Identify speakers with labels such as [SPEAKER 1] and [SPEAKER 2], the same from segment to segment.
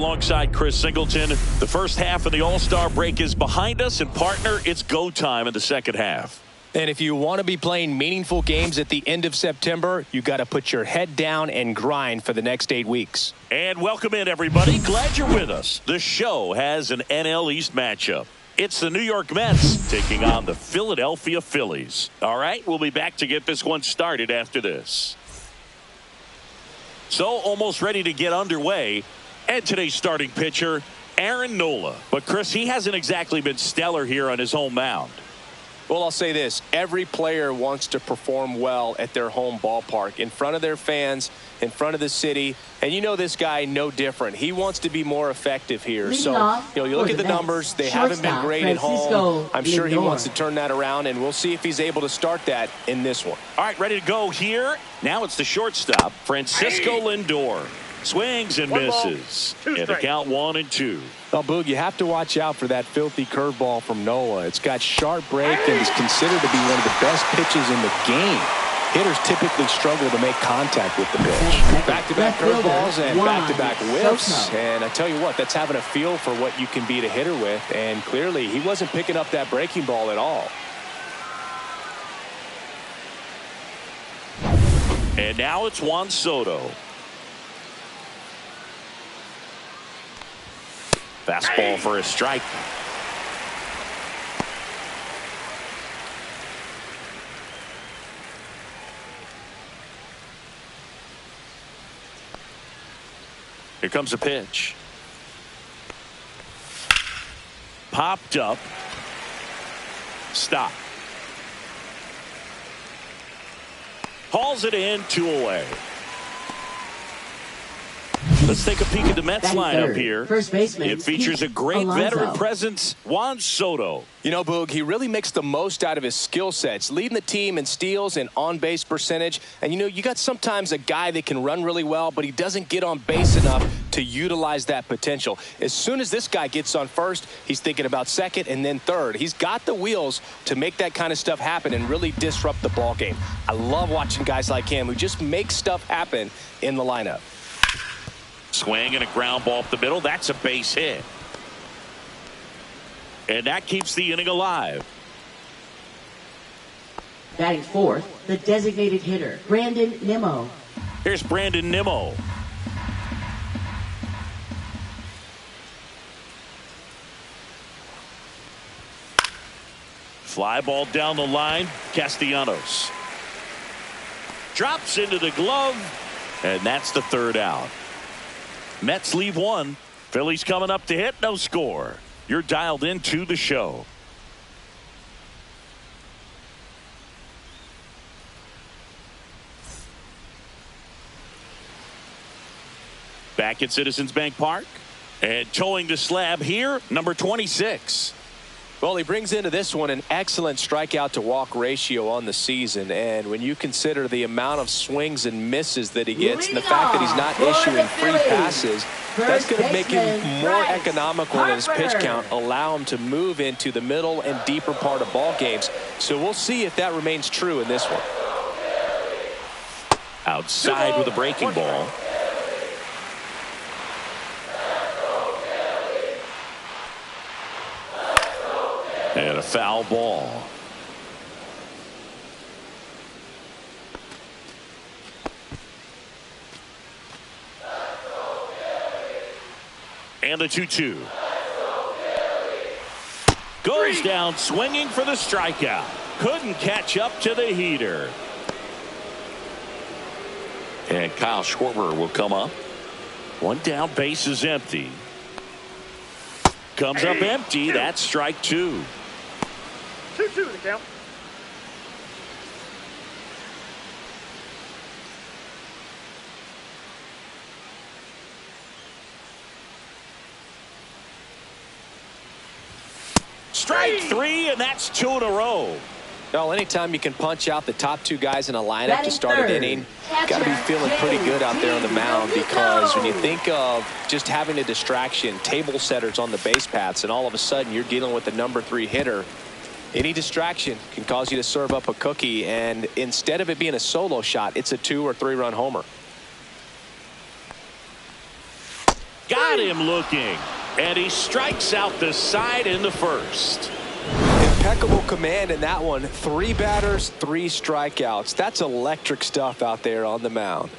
[SPEAKER 1] alongside Chris Singleton. The first half of the All-Star break is behind us, and partner, it's go time in the second half.
[SPEAKER 2] And if you want to be playing meaningful games at the end of September, you got to put your head down and grind for the next 8 weeks.
[SPEAKER 1] And welcome in, everybody. Glad you're with us. The show has an NL East matchup. It's the New York Mets taking on the Philadelphia Phillies. All right, we'll be back to get this one started after this. So almost ready to get underway. And today's starting pitcher, Aaron Nola. But Chris, he hasn't exactly been stellar here on his home mound.
[SPEAKER 2] Well, I'll say this. Every player wants to perform well at their home ballpark, in front of their fans, in front of the city. And you know this guy no different. He wants to be more effective here. So, you look at the numbers. They haven't been great at home. I'm sure he wants to turn that around, and we'll see if he's able to start that in this one.
[SPEAKER 1] All right, ready to go here. Now it's the shortstop, Francisco Lindor. Swings and misses. And the count 1-2.
[SPEAKER 2] Well, Boog, you have to watch out for that filthy curveball from Nola. It's got sharp break and is considered to be one of the best pitches in the game. Hitters typically struggle to make contact with the pitch. Back-to-back curveballs and back-to-back whiffs. And I tell you what, that's having a feel for what you can beat a hitter with. And clearly, he wasn't picking up that breaking ball at all.
[SPEAKER 1] And now it's Juan Soto. Fastball for a strike. Here comes a pitch. Popped up. Stop. Hauls it in, 2 away. Let's take a peek at the Mets lineup here.
[SPEAKER 3] First baseman.
[SPEAKER 1] It features a great veteran presence, Juan Soto.
[SPEAKER 2] You know, Boog, he really makes the most out of his skill sets, leading the team in steals and on-base percentage. And, you got sometimes a guy that can run really well, but he doesn't get on base enough to utilize that potential. As soon as this guy gets on first, he's thinking about second and then third. He's got the wheels to make that kind of stuff happen and really disrupt the ball game. I love watching guys like him who just make stuff happen in the lineup.
[SPEAKER 1] Swing and a ground ball up the middle. That's a base hit. And that keeps the inning alive.
[SPEAKER 3] Batting fourth, the designated hitter, Brandon Nimmo.
[SPEAKER 1] Here's Brandon Nimmo. Fly ball down the line. Castellanos. Drops into the glove. And that's the third out. Mets leave one. Phillies coming up to hit. No score. You're dialed into the show. Back at Citizens Bank Park. And towing the slab here, number 26.
[SPEAKER 2] Well, he brings into this one an excellent strikeout to walk ratio on the season. And when you consider the amount of swings and misses that he gets and the fact that he's not issuing free passes, that's going to make him more economical in his pitch count, allow him to move into the middle and deeper part of ball games. So we'll see if that remains true in this one.
[SPEAKER 1] Outside with a breaking ball. And a foul ball. And a 2-2. Goes down swinging for the strikeout. Couldn't catch up to the heater. And Kyle Schwarber will come up. One down, base is empty. Comes up empty. That's strike 2.
[SPEAKER 4] 2-2 the count.
[SPEAKER 1] Strike 3, and that's 2 in a row.
[SPEAKER 2] Well, anytime you can punch out the top 2 guys in a lineup to start an inning, got to be feeling pretty good out there on the mound, because when you think of just having a distraction, table setters on the base paths, and all of a sudden you're dealing with the number 3 hitter, any distraction can cause you to serve up a cookie, and instead of it being a solo shot, it's a 2 or 3 run homer.
[SPEAKER 1] got him looking. And he strikes out the side in the first.
[SPEAKER 2] Impeccable command in that one. 3 batters, 3 strikeouts. That's electric stuff out there on the mound.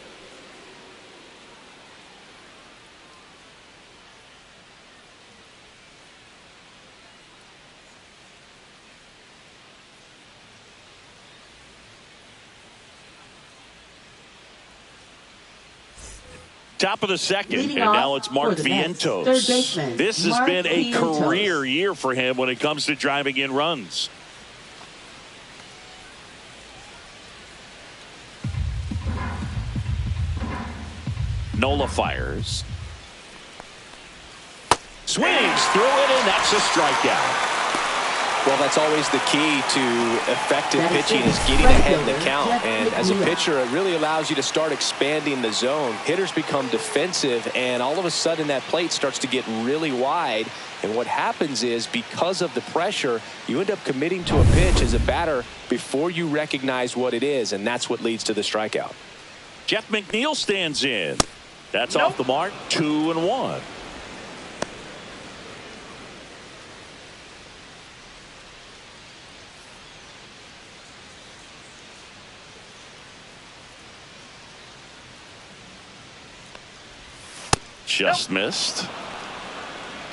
[SPEAKER 1] Top of the second,
[SPEAKER 3] Leading
[SPEAKER 1] and
[SPEAKER 3] off
[SPEAKER 1] now it's Mark
[SPEAKER 3] for the Mets,
[SPEAKER 1] Vientos.
[SPEAKER 3] third baseman,
[SPEAKER 1] This has
[SPEAKER 3] Mark
[SPEAKER 1] been a
[SPEAKER 3] Vientos.
[SPEAKER 1] career year for him when it comes to driving in runs. Nola fires. Swings through it, and that's a strikeout.
[SPEAKER 2] Well, that's always the key to effective
[SPEAKER 3] That is
[SPEAKER 2] pitching
[SPEAKER 3] the
[SPEAKER 2] is getting
[SPEAKER 3] right
[SPEAKER 2] ahead in the
[SPEAKER 3] fielder,
[SPEAKER 2] count.
[SPEAKER 3] Jeff
[SPEAKER 2] And as a
[SPEAKER 3] McNeil.
[SPEAKER 2] pitcher, it really allows you to start expanding the zone. Hitters become defensive, and all of a sudden that plate starts to get really wide. And what happens is, because of the pressure, you end up committing to a pitch as a batter before you recognize what it is, and that's what leads to the strikeout.
[SPEAKER 1] Jeff McNeil stands in. That's off the mark, 2-1. Just missed.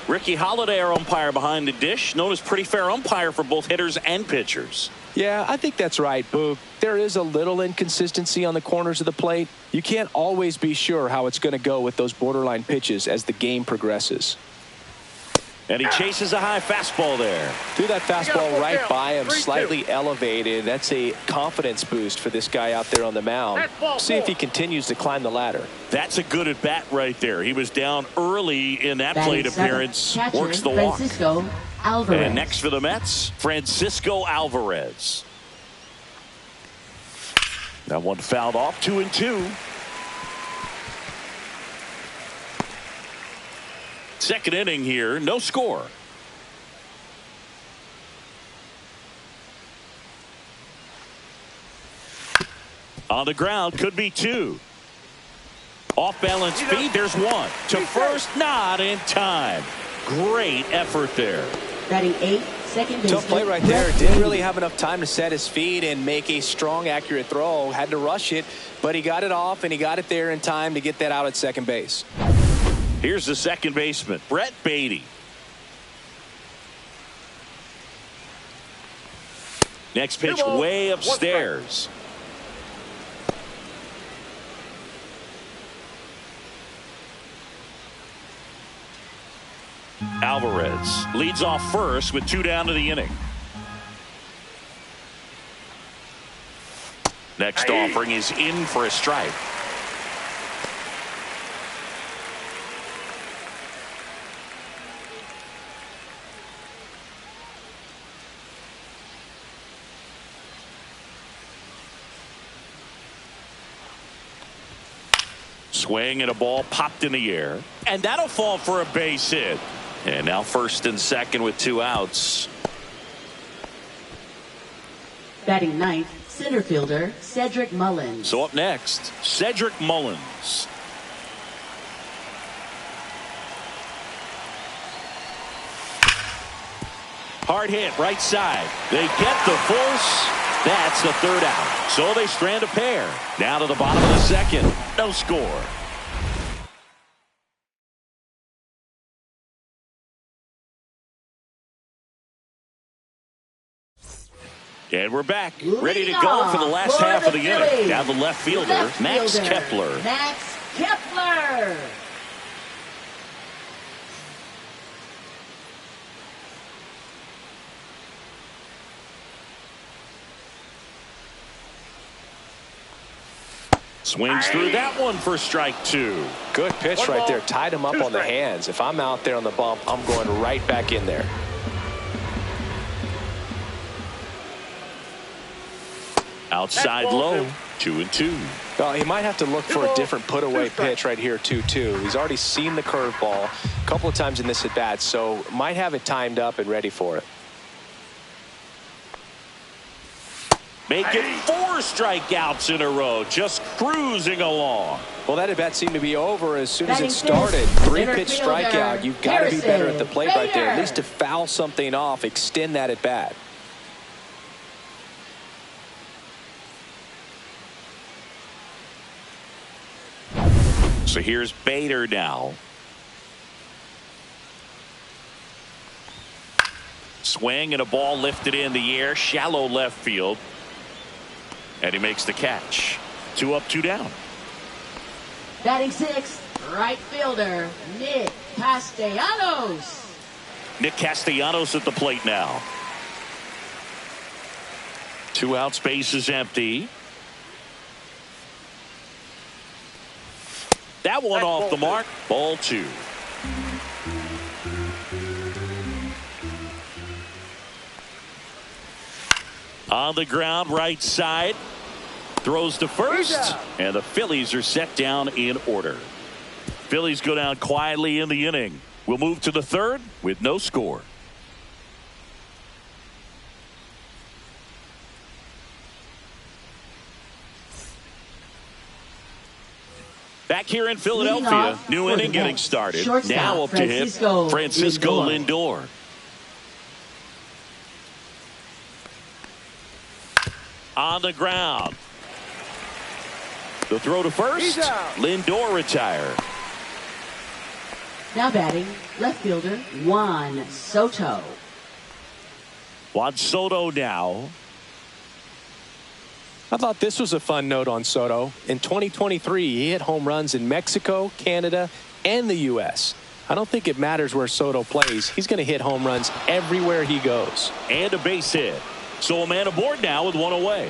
[SPEAKER 1] Ricky Holiday, our umpire behind the dish, known as pretty fair umpire for both hitters and pitchers.
[SPEAKER 2] Yeah, I think that's right, Boog. There is a little inconsistency on the corners of the plate. You can't always be sure how it's going to go with those borderline pitches as the game progresses.
[SPEAKER 1] And he chases a high fastball there.
[SPEAKER 2] Threw that fastball right
[SPEAKER 4] down.
[SPEAKER 2] by him,
[SPEAKER 4] 3-2.
[SPEAKER 2] slightly elevated. That's a confidence boost for this guy out there on the mound. See if he continues to climb the ladder.
[SPEAKER 1] That's a good at bat right there. He was down early in that
[SPEAKER 3] Batting
[SPEAKER 1] plate
[SPEAKER 3] seventh,
[SPEAKER 1] appearance.
[SPEAKER 3] catcher,
[SPEAKER 1] Works the walk.
[SPEAKER 3] Francisco Alvarez.
[SPEAKER 1] And next for the Mets, Francisco Alvarez. That one fouled off, 2-2. Second inning here, no score. On the ground, could be 2. Off balance feed, there's 1. To first, not in time. Great effort there.
[SPEAKER 3] Batting 8th, second baseman.
[SPEAKER 2] Tough play right there.
[SPEAKER 3] Brett
[SPEAKER 2] Didn't
[SPEAKER 3] Brady.
[SPEAKER 2] really have enough time to set his feet and make a strong, accurate throw. Had to rush it, but he got it off, and he got it there in time to get that out at second base.
[SPEAKER 1] Here's the second baseman, Brett Beatty. Next pitch way upstairs. Alvarez leads off first with 2 down to the inning. Next offering is in for a strike. Swing and a ball popped in the air. And that'll fall for a base hit. And now first and second with 2 outs.
[SPEAKER 3] Batting 9th, center fielder Cedric Mullins.
[SPEAKER 1] So up next, Cedric Mullins. Hard hit right side. They get the force. That's the third out. So they strand a pair. Down to the bottom of the second. No score. And we're back, ready to go for the last half of the inning. Now the left fielder, Max Kepler.
[SPEAKER 3] Max Kepler.
[SPEAKER 1] Swings through that one for strike 2.
[SPEAKER 2] Good pitch right there. Tied him up on the hands. If I'm out there on the bump, I'm going right back in there.
[SPEAKER 1] Outside low, 2-2.
[SPEAKER 2] Well, he might have to look for a different put-away pitch right here, 2-2. He's already seen the curveball a couple of times in this at-bat, so might have it timed up and ready for it.
[SPEAKER 1] Make it 4 strikeouts in a row, just cruising along.
[SPEAKER 2] Well, that at bat seemed to be over as soon as
[SPEAKER 3] Batting
[SPEAKER 2] it started.
[SPEAKER 3] fifth,
[SPEAKER 2] 3-pitch strikeout. You've got to be better at the plate right there. At
[SPEAKER 3] Bader.
[SPEAKER 2] least to foul something off, extend that at bat.
[SPEAKER 1] So here's Bader now. Swing and a ball lifted in the air, shallow left field. And he makes the catch. 2 up, 2 down.
[SPEAKER 3] Batting sixth, right fielder, Nick Castellanos.
[SPEAKER 1] Nick Castellanos at the plate now. 2 outs, base is empty. That one off the mark. Ball 2. On the ground, right side. Throws to first. And the Phillies are set down in order. Phillies go down quietly in the inning. We'll move to the third with no score. Back here in Philadelphia, new inning getting started. Now up to hit Francisco Lindor. On the ground. The throw to first. Lindor retired.
[SPEAKER 3] Now batting, left fielder, Juan Soto.
[SPEAKER 1] Juan Soto now.
[SPEAKER 2] I thought this was a fun note on Soto. In 2023, he hit home runs in Mexico, Canada, and the U.S. I don't think it matters where Soto plays. He's going to hit home runs everywhere he goes.
[SPEAKER 1] And a base hit. So a man aboard now with 1 away.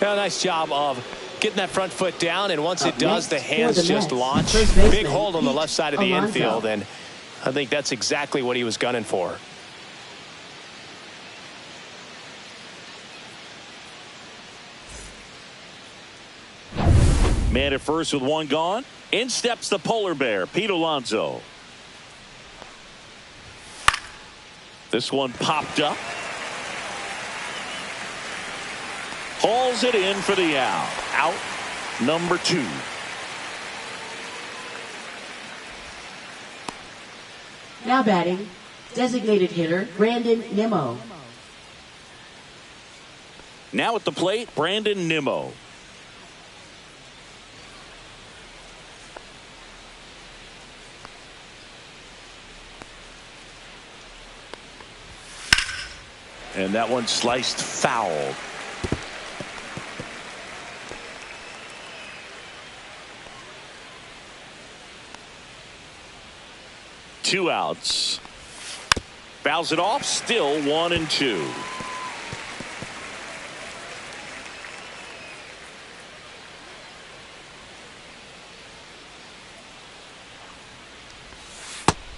[SPEAKER 2] Yeah, nice job of getting that front foot down, and once it does, the hands
[SPEAKER 3] the
[SPEAKER 2] just
[SPEAKER 3] Mets,
[SPEAKER 2] launch.
[SPEAKER 3] first baseman,
[SPEAKER 2] Big hold on the left side of the
[SPEAKER 3] Alonso.
[SPEAKER 2] infield, and I think that's exactly what he was gunning for.
[SPEAKER 1] Man at first with 1 gone. In steps the polar bear, Pete Alonso. This one popped up. Hauls it in for the out. Out number 2.
[SPEAKER 3] Now batting, designated hitter, Brandon Nimmo.
[SPEAKER 1] Now at the plate, Brandon Nimmo. And that one sliced foul. Two outs. Fouls it off. Still 1-2.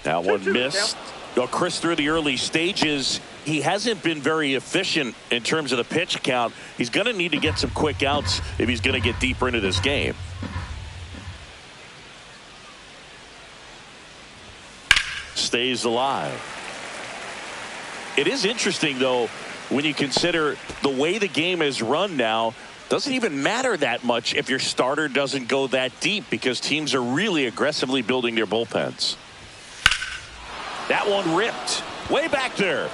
[SPEAKER 1] That one missed. Chris, through the early stages, he hasn't been very efficient in terms of the pitch count. He's going to need to get some quick outs if he's going to get deeper into this game. Stays alive. It is interesting, though, when you consider the way the game is run now. Doesn't even matter that much if your starter doesn't go that deep, because teams are really aggressively building their bullpens. That one ripped way back there.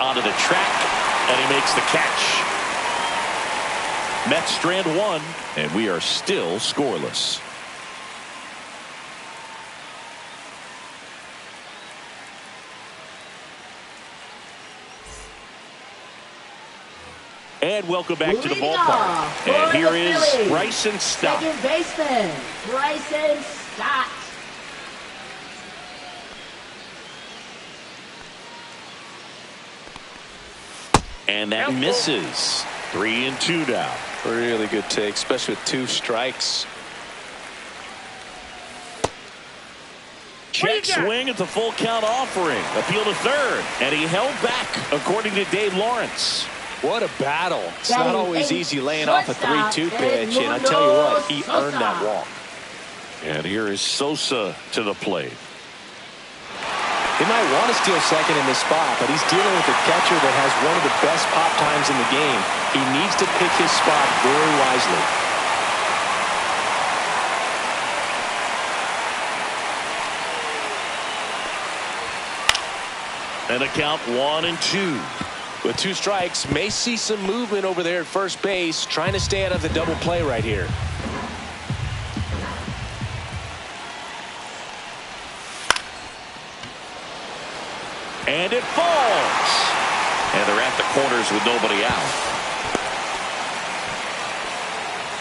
[SPEAKER 1] Onto the track, and he makes the catch. Mets strand 1, and we are still scoreless. And welcome back to the ballpark. And here is Bryson Stott.
[SPEAKER 3] Second baseman, Bryson Stott.
[SPEAKER 1] And that misses. 3-2 now.
[SPEAKER 2] Really good take, especially with 2 strikes.
[SPEAKER 1] Check swing at the full count offering. Appeal to third. And he held back, according to Dave Lawrence.
[SPEAKER 2] What a battle. It's not always easy laying off a 3-2 pitch, and I tell you what, he earned that walk.
[SPEAKER 1] And here is Sosa to the plate.
[SPEAKER 2] He might want to steal second in this spot, but he's dealing with a catcher that has one of the best pop times in the game. He needs to pick his spot very wisely.
[SPEAKER 1] And a count 1-2.
[SPEAKER 2] With 2 strikes, may see some movement over there at first base, trying to stay out of the double play right here.
[SPEAKER 1] And it falls. And they're at the corners with nobody out.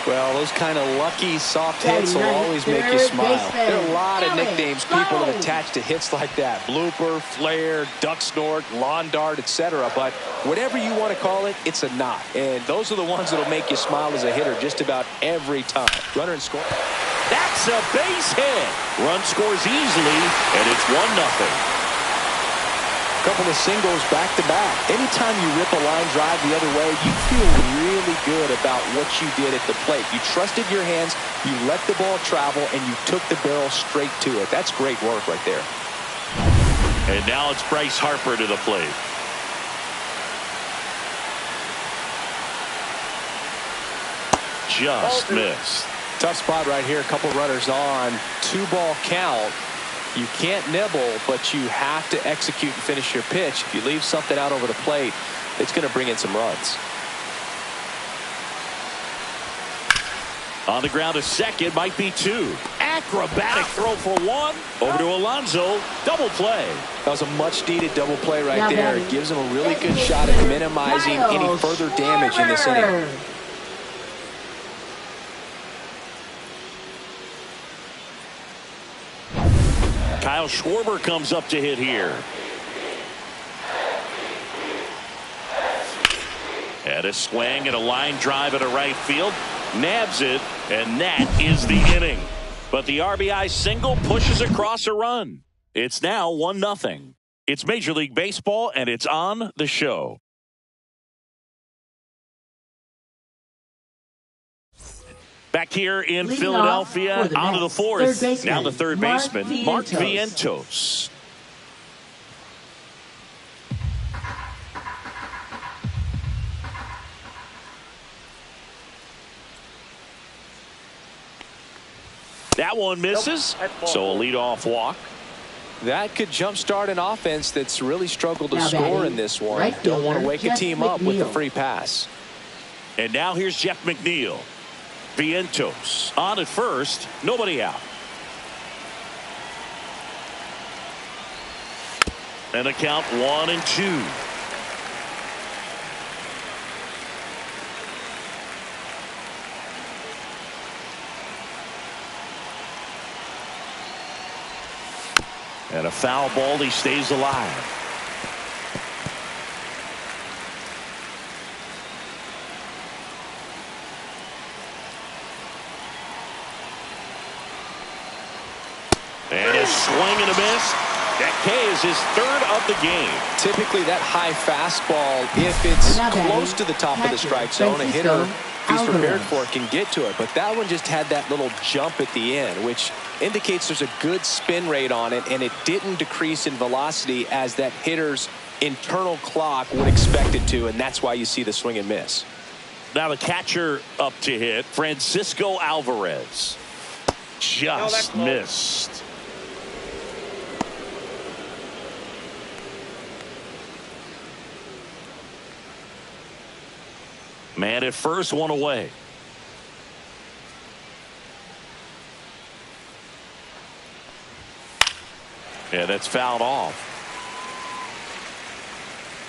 [SPEAKER 2] Well, those kind of lucky soft hits will always make you smile. There are a lot of nicknames people have attached to hits like that. Blooper, flare, duck snort, lawn dart, etc. But whatever you want to call it, it's a knock. And those are the ones that will make you smile as a hitter just about every time. Runner and score.
[SPEAKER 1] That's a base hit. Run scores easily, and it's 1-0.
[SPEAKER 2] Couple of singles back-to-back. Anytime you rip a line drive the other way, you feel really good about what you did at the plate. You trusted your hands, you let the ball travel, and you took the barrel straight to it. That's great work right there.
[SPEAKER 1] And now it's Bryce Harper to the plate. Just missed.
[SPEAKER 2] Tough spot right here. A couple runners on. 2-ball count. You can't nibble, but you have to execute and finish your pitch. If you leave something out over the plate, it's going to bring in some runs.
[SPEAKER 1] On the ground to second, might be 2. Acrobatic throw for 1. Over to Alonso. Double play.
[SPEAKER 2] That was a much-needed double play right there. It gives him a really good shot at minimizing any further damage in this inning.
[SPEAKER 1] Kyle Schwarber comes up to hit here. And a swing and a line drive at a right field. Nabs it, and that is the inning. But the RBI single pushes across a run. It's now 1-0. It's Major League Baseball, and it's on the show. Back here in Philadelphia, onto the fourth. Now the third baseman, Mark Vientos. That one misses, so a leadoff walk.
[SPEAKER 2] That could jumpstart an offense that's really struggled to score in this one. Don't want to wake a team up with a free pass.
[SPEAKER 1] And now here's Jeff McNeil. Vientos on at first, nobody out. And a count 1-2. And a foul ball, he stays alive. And a swing and a miss. That K is his third of the game.
[SPEAKER 2] Typically that high fastball, if it's close to the top of the strike zone, a hitter, if he's prepared for it, can get to it. But that one just had that little jump at the end, which indicates there's a good spin rate on it, and it didn't decrease in velocity as that hitter's internal clock would expect it to, and that's why you see the swing and miss.
[SPEAKER 1] Now the catcher up to hit, Francisco Alvarez. Just missed. Man at first, one away. And that's fouled off.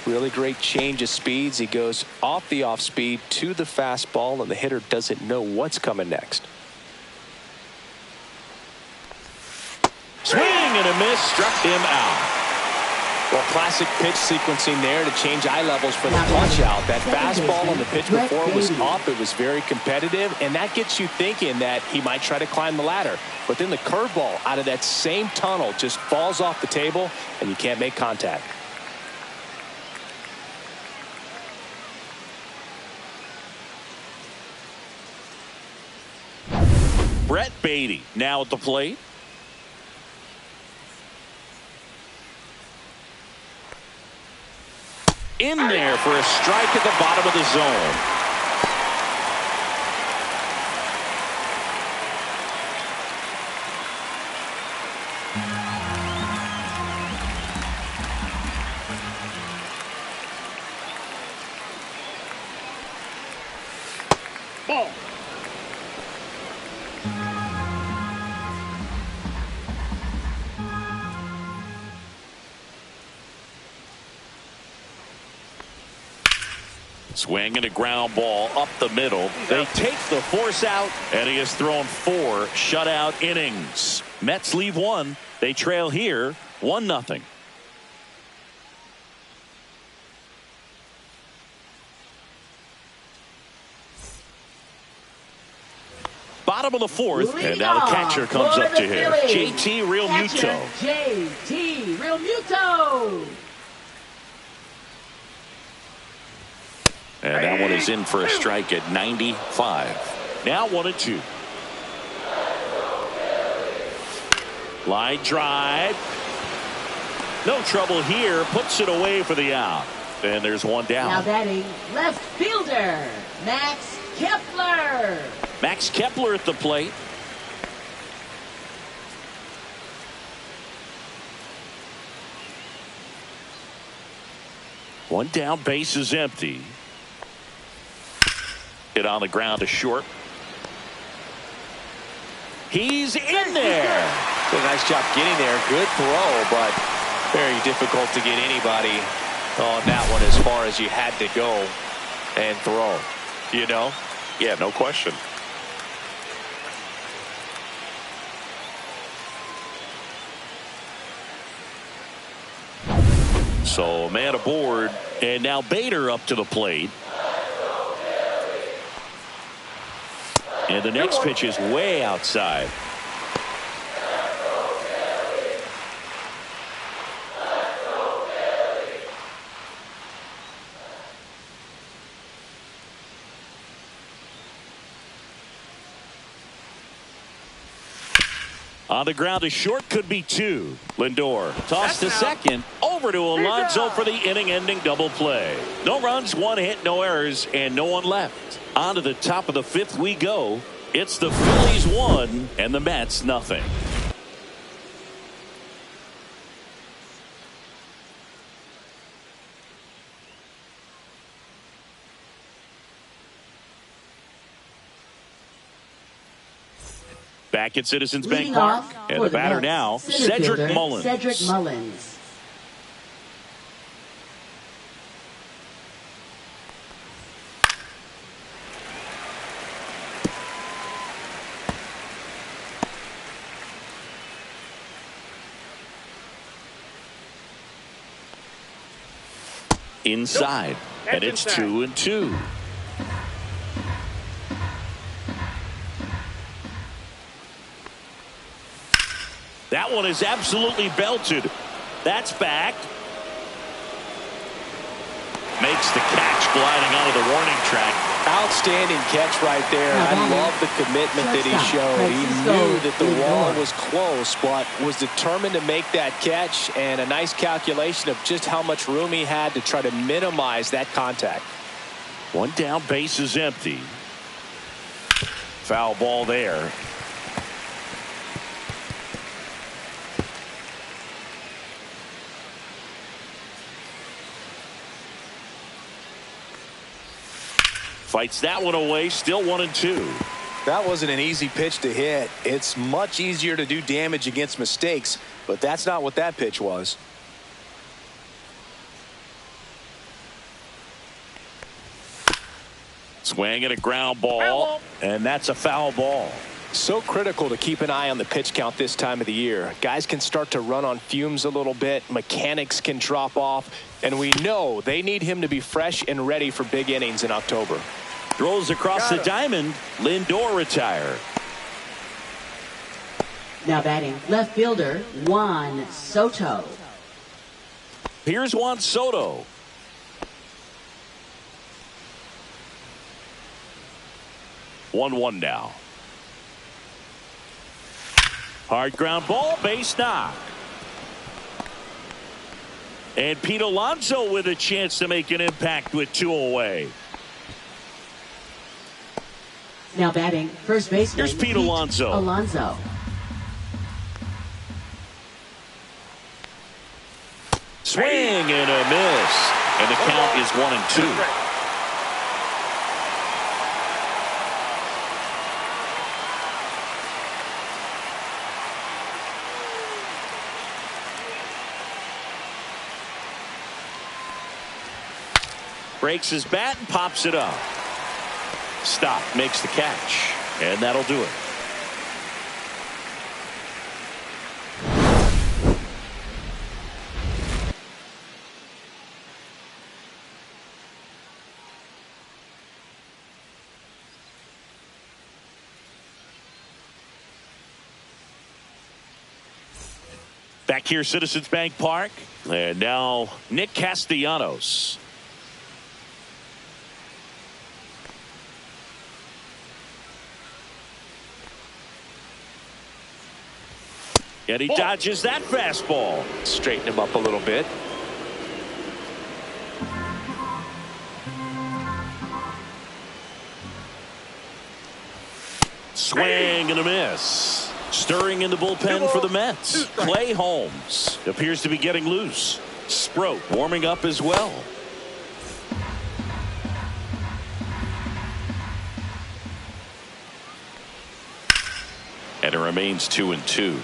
[SPEAKER 2] Really great change of speeds. He goes off the off speed to the fastball, and the hitter doesn't know what's coming next.
[SPEAKER 1] Swing and a miss, struck him out.
[SPEAKER 2] Well, classic pitch sequencing there to change eye levels for the punch out. That fastball on the pitch before was up. It was very competitive, and that gets you thinking that he might try to climb the ladder. But then the curveball out of that same tunnel just falls off the table, and you can't make contact.
[SPEAKER 1] Brett Beatty now at the plate. in there for a strike at the bottom of the zone.
[SPEAKER 4] Ball.
[SPEAKER 1] Swinging a ground ball up the middle. They take the force out, and he has thrown 4 shutout innings. Mets leave 1. They trail here 1-0. Bottom of the 4th, and now the catcher comes up to here. JT Realmuto.
[SPEAKER 3] JT Realmuto.
[SPEAKER 1] And that one is in for a strike at 95. Now 1-2. Line drive. No trouble here. Puts it away for the out. And there's one down.
[SPEAKER 3] Now batting left fielder, Max Kepler.
[SPEAKER 1] Max Kepler at the plate. One down, base is empty. Hit on the ground to short. He's in there.
[SPEAKER 2] Did a nice job getting there. Good throw, but very difficult to get anybody on that one as far as you had to go and throw. You know?
[SPEAKER 1] Yeah, no question. So man aboard, and now Bader up to the plate. And the next pitch is way outside. On the ground to short, could be 2. Lindor tossed to second, over to Alonso for the inning-ending double play. No runs, 1 hit, no errors, and no one left. On to the top of the 5th we go. It's the Phillies 1 and the Mets 0. Back at Citizens Bank Park, and the batter now, Cedric Mullins.
[SPEAKER 3] Cedric Mullins.
[SPEAKER 1] Inside, and it's 2-2. That one is absolutely belted. That's back. Makes the catch gliding onto the warning track.
[SPEAKER 2] Outstanding catch right there. I love the commitment that he showed. He knew that the wall was close, but was determined to make that catch, and a nice calculation of just how much room he had to try to minimize that contact.
[SPEAKER 1] One down, base is empty. Foul ball there. Fights that one away, still 1-2.
[SPEAKER 2] That wasn't an easy pitch to hit. It's much easier to do damage against mistakes, but that's not what that pitch was.
[SPEAKER 1] Swinging a ground ball, and that's a foul ball.
[SPEAKER 2] So critical to keep an eye on the pitch count this time of the year. Guys can start to run on fumes a little bit. Mechanics can drop off. And we know they need him to be fresh and ready for big innings in October.
[SPEAKER 1] Throws across the diamond. Lindor retired.
[SPEAKER 3] Now batting left fielder, Juan Soto.
[SPEAKER 1] Here's Juan Soto. One now. Hard ground ball, base knock. And Pete Alonso with a chance to make an impact with 2 away.
[SPEAKER 3] Now batting, first baseman.
[SPEAKER 1] Here's Pete Alonso. Swing and a miss. And the count is 1-2. Breaks his bat and pops it up. Stop, makes the catch, and that'll do it. Back here, Citizens Bank Park, and now Nick Castellanos. And he dodges that fastball.
[SPEAKER 2] Straighten him up a little bit.
[SPEAKER 1] Swing and a miss. Stirring in the bullpen for the Mets. Clay Holmes appears to be getting loose. Sproat warming up as well. And it remains 2-2.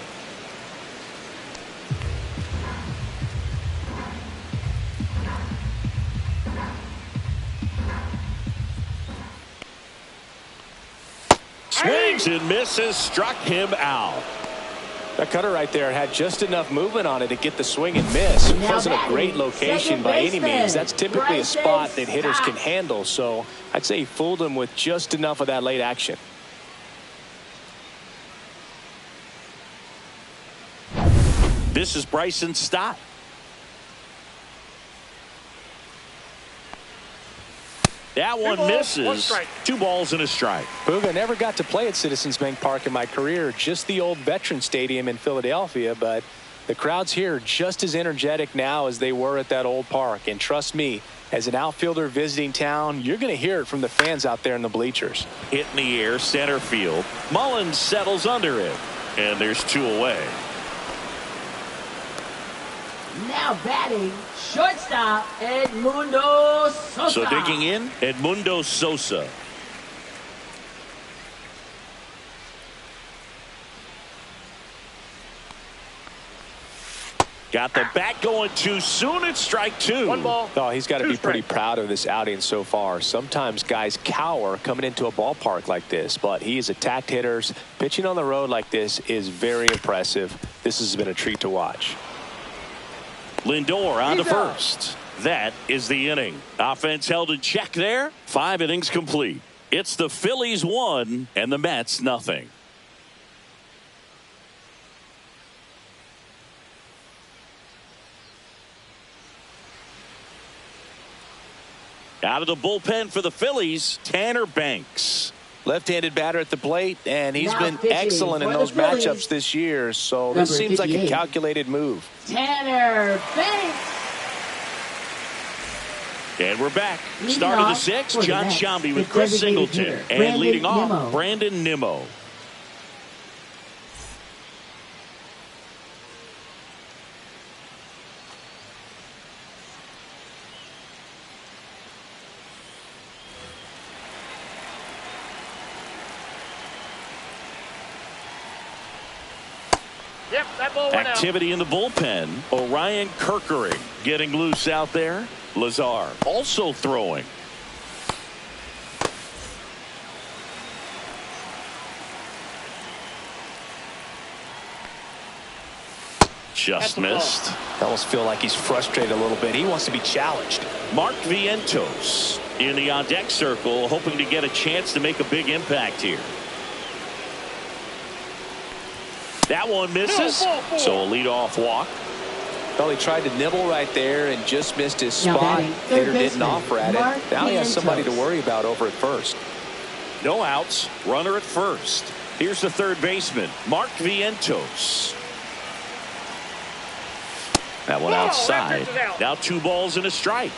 [SPEAKER 1] Swings and misses, struck him out.
[SPEAKER 2] That cutter right there had just enough movement on it to get the swing and miss. It wasn't a great location by any means. That's typically a spot that hitters can handle. So I'd say he fooled him with just enough of that late action.
[SPEAKER 1] This is Bryson Stott. That one misses. 2 balls and a strike.
[SPEAKER 2] Booga, never got to play at Citizens Bank Park in my career, just the old Veterans Stadium in Philadelphia, but the crowds here are just as energetic now as they were at that old park. And trust me, as an outfielder visiting town, you're going to hear it from the fans out there in the bleachers.
[SPEAKER 1] Hit in the air, center field. Mullins settles under it, and there's 2 away.
[SPEAKER 3] Now batting, shortstop, Edmundo Sosa.
[SPEAKER 1] So digging in, Edmundo Sosa. Got the bat going too soon. It's strike 2.
[SPEAKER 4] 1 ball.
[SPEAKER 2] Oh, he's got to be pretty proud of this outing so far. Sometimes guys cower coming into a ballpark like this, but he has attacked hitters. Pitching on the road like this is very impressive. This has been a treat to watch.
[SPEAKER 1] Lindor on to first. That is the inning. Offense held in check there. 5 innings complete. It's the Phillies 1 and the Mets nothing. Out of the bullpen for the Phillies, Tanner Banks.
[SPEAKER 2] Left-handed batter at the plate, and he's been excellent in those matchups this year, so this seems like a calculated move.
[SPEAKER 3] Tanner Banks.
[SPEAKER 1] And we're back. Start of the 6th, John Sciambi with Chris Singleton. And leading off, Brandon Nimmo.
[SPEAKER 4] Yep, that ball went
[SPEAKER 1] Activity in the bullpen. Orion Kerkering getting loose out there. Lazar also throwing. Just missed.
[SPEAKER 2] I almost feel like he's frustrated a little bit. He wants to be challenged.
[SPEAKER 1] Mark Vientos in the on-deck circle, hoping to get a chance to make a big impact here. That one misses, so a leadoff walk.
[SPEAKER 2] Well, he tried to nibble right there and just missed his spot. Hitter didn't offer at it. Now he has somebody to worry about over at first.
[SPEAKER 1] No outs, runner at first. Here's the third baseman, Mark Vientos. That one outside. Now 2 balls and a strike.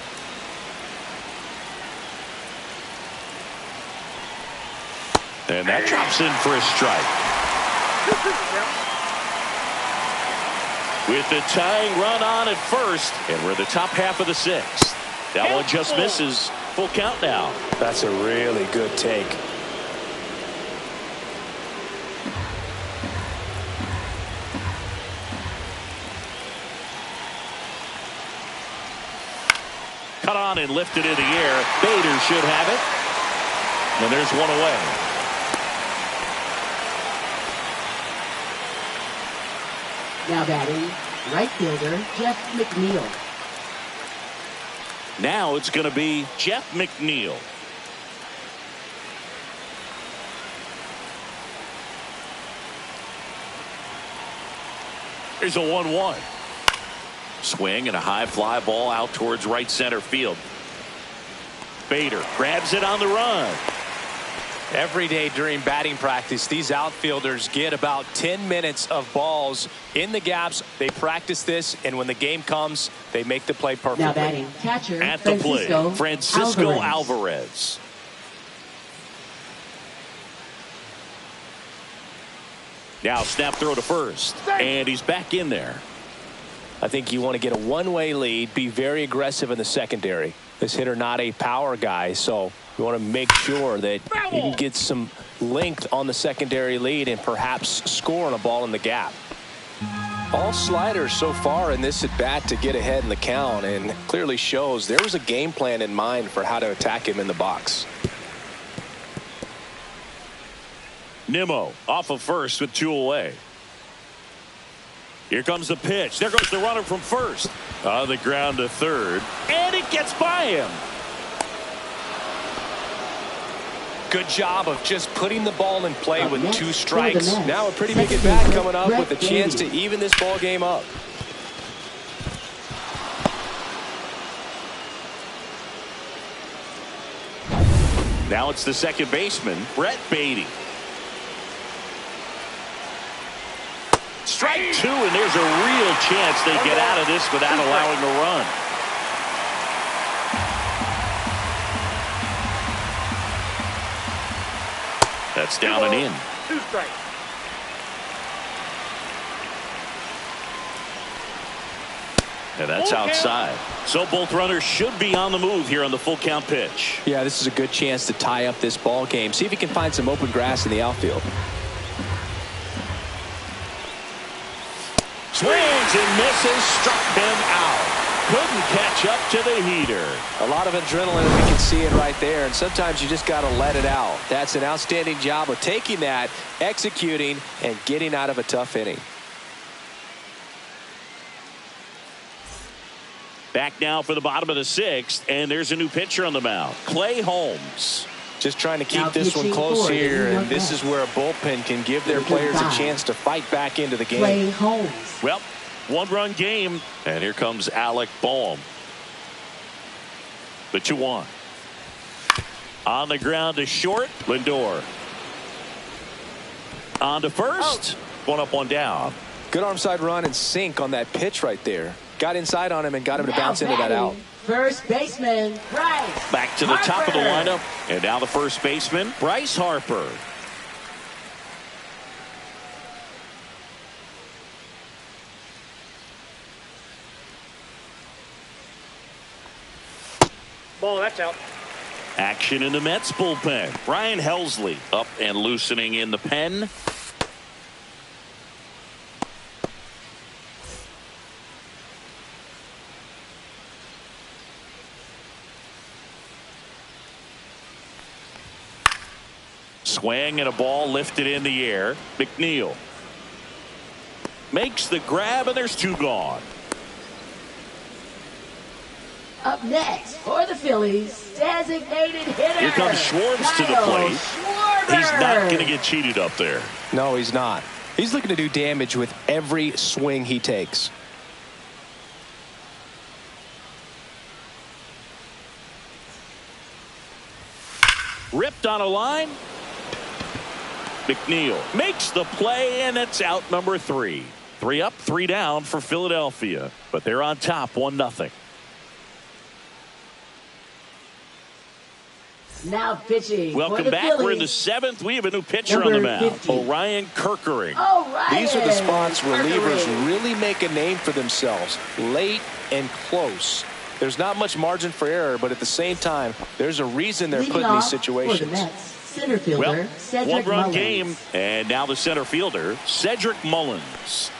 [SPEAKER 1] And that drops in for a strike. With the tying run on at first, and we're the top half of the 6th. That one just misses. Full count now.
[SPEAKER 2] That's a really good take.
[SPEAKER 1] Cut on and lifted in the air. Bader should have it. And there's one away.
[SPEAKER 3] Now batting, right fielder Jeff McNeil.
[SPEAKER 1] Now it's going to be Jeff McNeil. Here's a 1-1. Swing and a high fly ball out towards right center field. Bader grabs it on the run.
[SPEAKER 2] Every day during batting practice, these outfielders get about 10 minutes of balls in the gaps. They practice this, and when the game comes, they make the play perfectly.
[SPEAKER 3] Now batting, catcher
[SPEAKER 1] At the plate, Francisco
[SPEAKER 3] Alvarez.
[SPEAKER 1] Alvarez. Now snap throw to first, and he's back in there.
[SPEAKER 2] I think you want to get a one-way lead, be very aggressive in the secondary. This hitter not a power guy, so you want to make sure that you can get some length on the secondary lead and perhaps score on a ball in the gap. All sliders so far in this at bat to get ahead in the count, and clearly shows there was a game plan in mind for how to attack him in the box.
[SPEAKER 1] Nimmo off of first with 2 away. Here comes the pitch. There goes the runner from first. On the ground to third. And it gets by him.
[SPEAKER 2] Good job of just putting the ball in play with 2 strikes. Now a pretty big at bat coming up with a chance to even this ball game up.
[SPEAKER 1] Now it's the second baseman, Brett Beatty. Strike 2, and there's a real chance they get out of this without allowing a run. That's down and in.
[SPEAKER 4] 2 strikes.
[SPEAKER 1] And that's outside. So both runners should be on the move here on the full count pitch.
[SPEAKER 2] Yeah, this is a good chance to tie up this ball game. See if he can find some open grass in the outfield.
[SPEAKER 1] Swings and misses, struck him out. Couldn't catch up to the heater.
[SPEAKER 2] A lot of adrenaline, we can see it right there, and sometimes you just got to let it out. That's an outstanding job of taking that, executing, and getting out of a tough inning.
[SPEAKER 1] Back now for the bottom of the 6th, and there's a new pitcher on the mound, Clay Holmes.
[SPEAKER 2] Just trying to keep this one close here, and this is where a bullpen can give their players a chance to fight back into the game.
[SPEAKER 3] Clay Holmes.
[SPEAKER 1] Well, 1-run game, and here comes Alec Boehm. The 2-1. On the ground to short, Lindor. On to first, 1 up, 1 down.
[SPEAKER 2] Good arm side run and sink on that pitch right there. Got inside on him and got him to bounce into that out.
[SPEAKER 3] First baseman, Bryce.
[SPEAKER 1] Back to the top of the lineup, and now the first baseman, Bryce Harper.
[SPEAKER 4] Ball, that's out.
[SPEAKER 1] Action in the Mets bullpen. Ryan Helsley up and loosening in the pen. Swing and a ball lifted in the air. McNeil makes the grab, and there's 2 gone.
[SPEAKER 3] Up next for the Phillies, designated hitter.
[SPEAKER 1] Here comes Schwartz to the plate. He's not going to get cheated up there.
[SPEAKER 2] No, he's not. He's looking to do damage with every swing he takes.
[SPEAKER 1] Ripped on a line. McNeil makes the play, and it's out number 3. 3 up, 3 down for Philadelphia, but they're on top 1-0.
[SPEAKER 3] Now pitching.
[SPEAKER 1] Welcome back.
[SPEAKER 3] Phillies.
[SPEAKER 1] We're in the 7th. We have a new pitcher on the mound, Orion Kerkering.
[SPEAKER 2] These are the spots relievers really make a name for themselves, late and close. There's not much margin for error, but at the same time, there's a reason they're put in these situations.
[SPEAKER 3] Center fielder, Cedric
[SPEAKER 1] one-run
[SPEAKER 3] Mullins.
[SPEAKER 1] game, and now the center fielder, Cedric Mullins.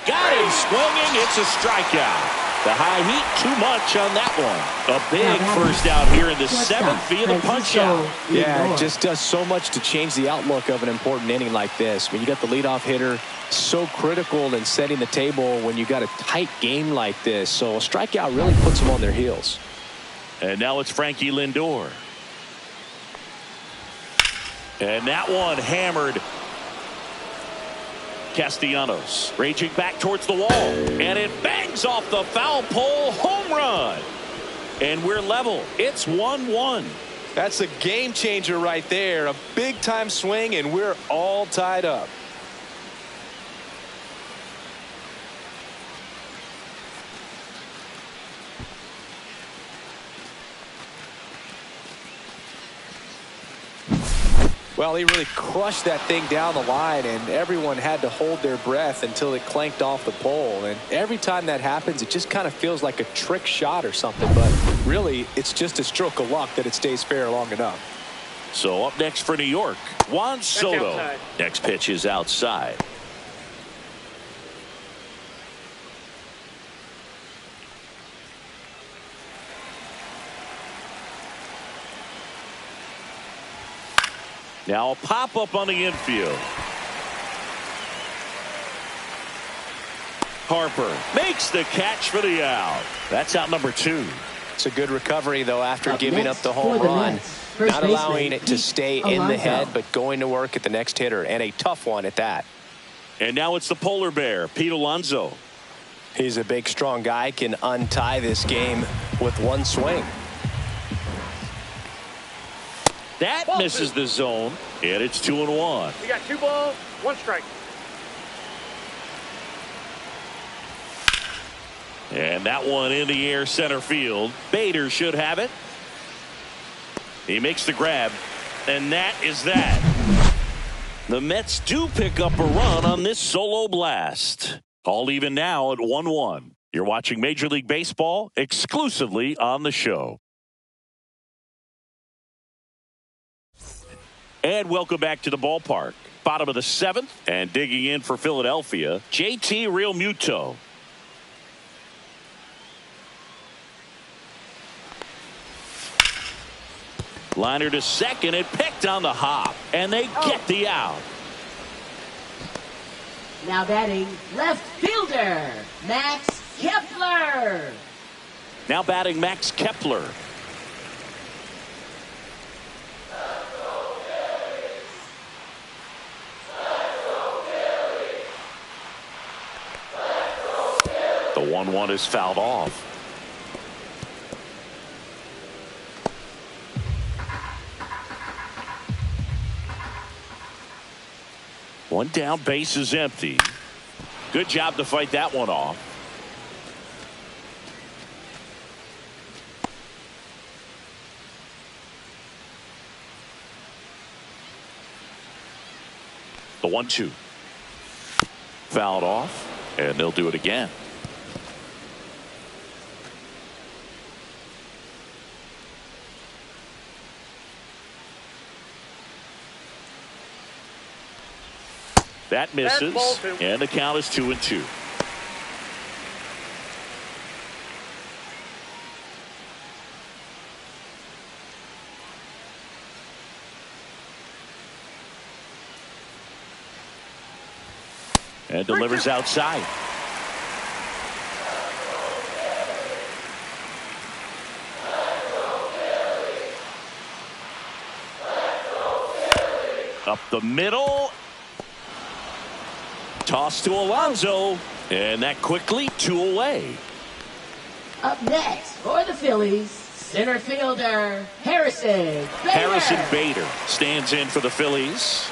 [SPEAKER 1] Got him swinging. It's a strikeout. The high heat, too much on that one. A big first out here in the 7th via the punch out.
[SPEAKER 2] Yeah, it just does so much to change the outlook of an important inning like this. When you got the leadoff hitter, so critical in setting the table when you got a tight game like this. So a strikeout really puts them on their heels.
[SPEAKER 1] And now it's Frankie Lindor. And that one hammered. Castellanos raging back towards the wall, and it bangs off the foul pole. Home run, and we're level. It's 1-1.
[SPEAKER 2] That's a game changer right there. A big time swing, and we're all tied up. Well, he really crushed that thing down the line, and everyone had to hold their breath until it clanked off the pole. And every time that happens, it just kind of feels like a trick shot or something. But really, it's just a stroke of luck that it stays fair long enough.
[SPEAKER 1] So up next for New York, Juan Soto. Next pitch is outside. Now a pop-up on the infield. Harper makes the catch for the out. That's out number 2.
[SPEAKER 2] It's a good recovery, though, after giving up the home run. Not allowing it to stay in the head, but going to work at the next hitter, and a tough one at that.
[SPEAKER 1] And now it's the polar bear, Pete Alonso.
[SPEAKER 2] He's a big, strong guy, can untie this game with one swing.
[SPEAKER 1] That misses the zone, and it's 2-1.
[SPEAKER 4] We got 2 balls, 1 strike.
[SPEAKER 1] And that one in the air center field. Bader should have it. He makes the grab, and that is that. The Mets do pick up a run on this solo blast. All even now at 1-1. You're watching Major League Baseball exclusively on the show. And welcome back to the ballpark. Bottom of the 7th, and digging in for Philadelphia, JT Realmuto. Liner to second, and picked on the hop, and they get the out.
[SPEAKER 3] Now batting, left fielder, Max Kepler.
[SPEAKER 1] Now batting, Max Kepler. The 1-1 is fouled off. One down, base is empty. Good job to fight that one off. The 1-2. Fouled off, and they'll do it again. That misses, and the count is 2-2. And delivers outside. Up the middle. Toss to Alonso, and that quickly 2 away.
[SPEAKER 3] Up next for the Phillies, center fielder Harrison Bader.
[SPEAKER 1] Harrison Bader stands in for the Phillies.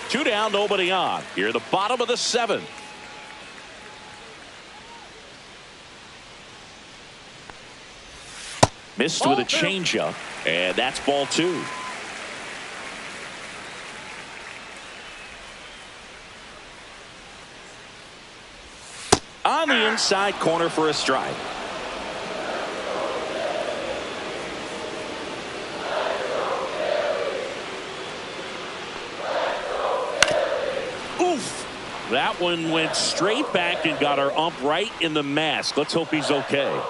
[SPEAKER 1] 2 down, nobody on. Here at the bottom of the 7th. Missed with a changeup, and that's ball 2. On the inside corner for a strike. Oof! That one went straight back and got our ump right in the mask. Let's hope he's okay.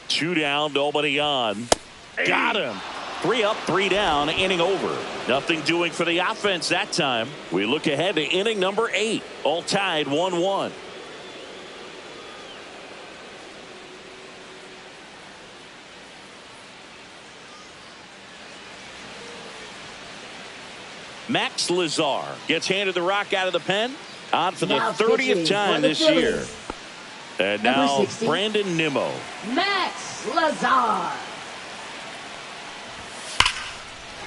[SPEAKER 1] Two down, nobody on. Got him. 3 up, 3 down, inning over. Nothing doing for the offense that time. We look ahead to inning number 8. All tied 1-1. Max Lazar gets handed the rock out of the pen. On for the 30th time this year. And now Brandon Nimmo.
[SPEAKER 3] Max Lazar.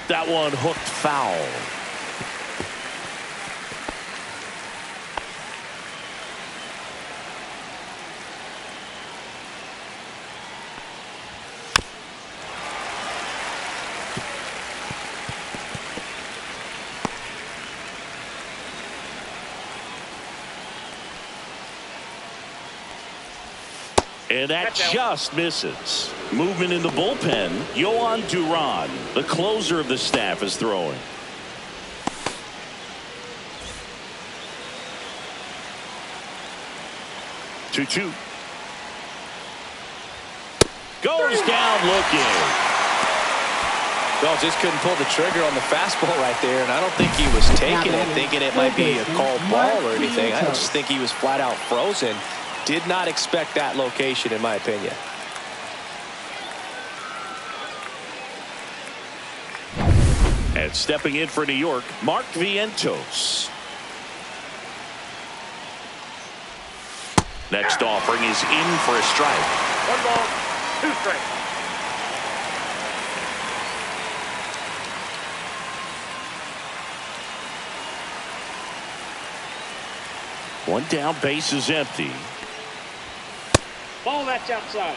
[SPEAKER 1] That one hooked foul. And that just misses. Movement in the bullpen. Yohan Duran, the closer of the staff, is throwing. Two. Goes down looking.
[SPEAKER 2] Well, just couldn't pull the trigger on the fastball right there, and I don't think he was taking it, thinking it might be a called ball or anything. I just think he was flat out frozen. Did not expect that location, in my opinion.
[SPEAKER 1] And stepping in for New York, Mark Vientos. Next offering is in for a strike.
[SPEAKER 4] 1 ball, 2 strikes.
[SPEAKER 1] One down, base is empty.
[SPEAKER 4] Ball, that's outside.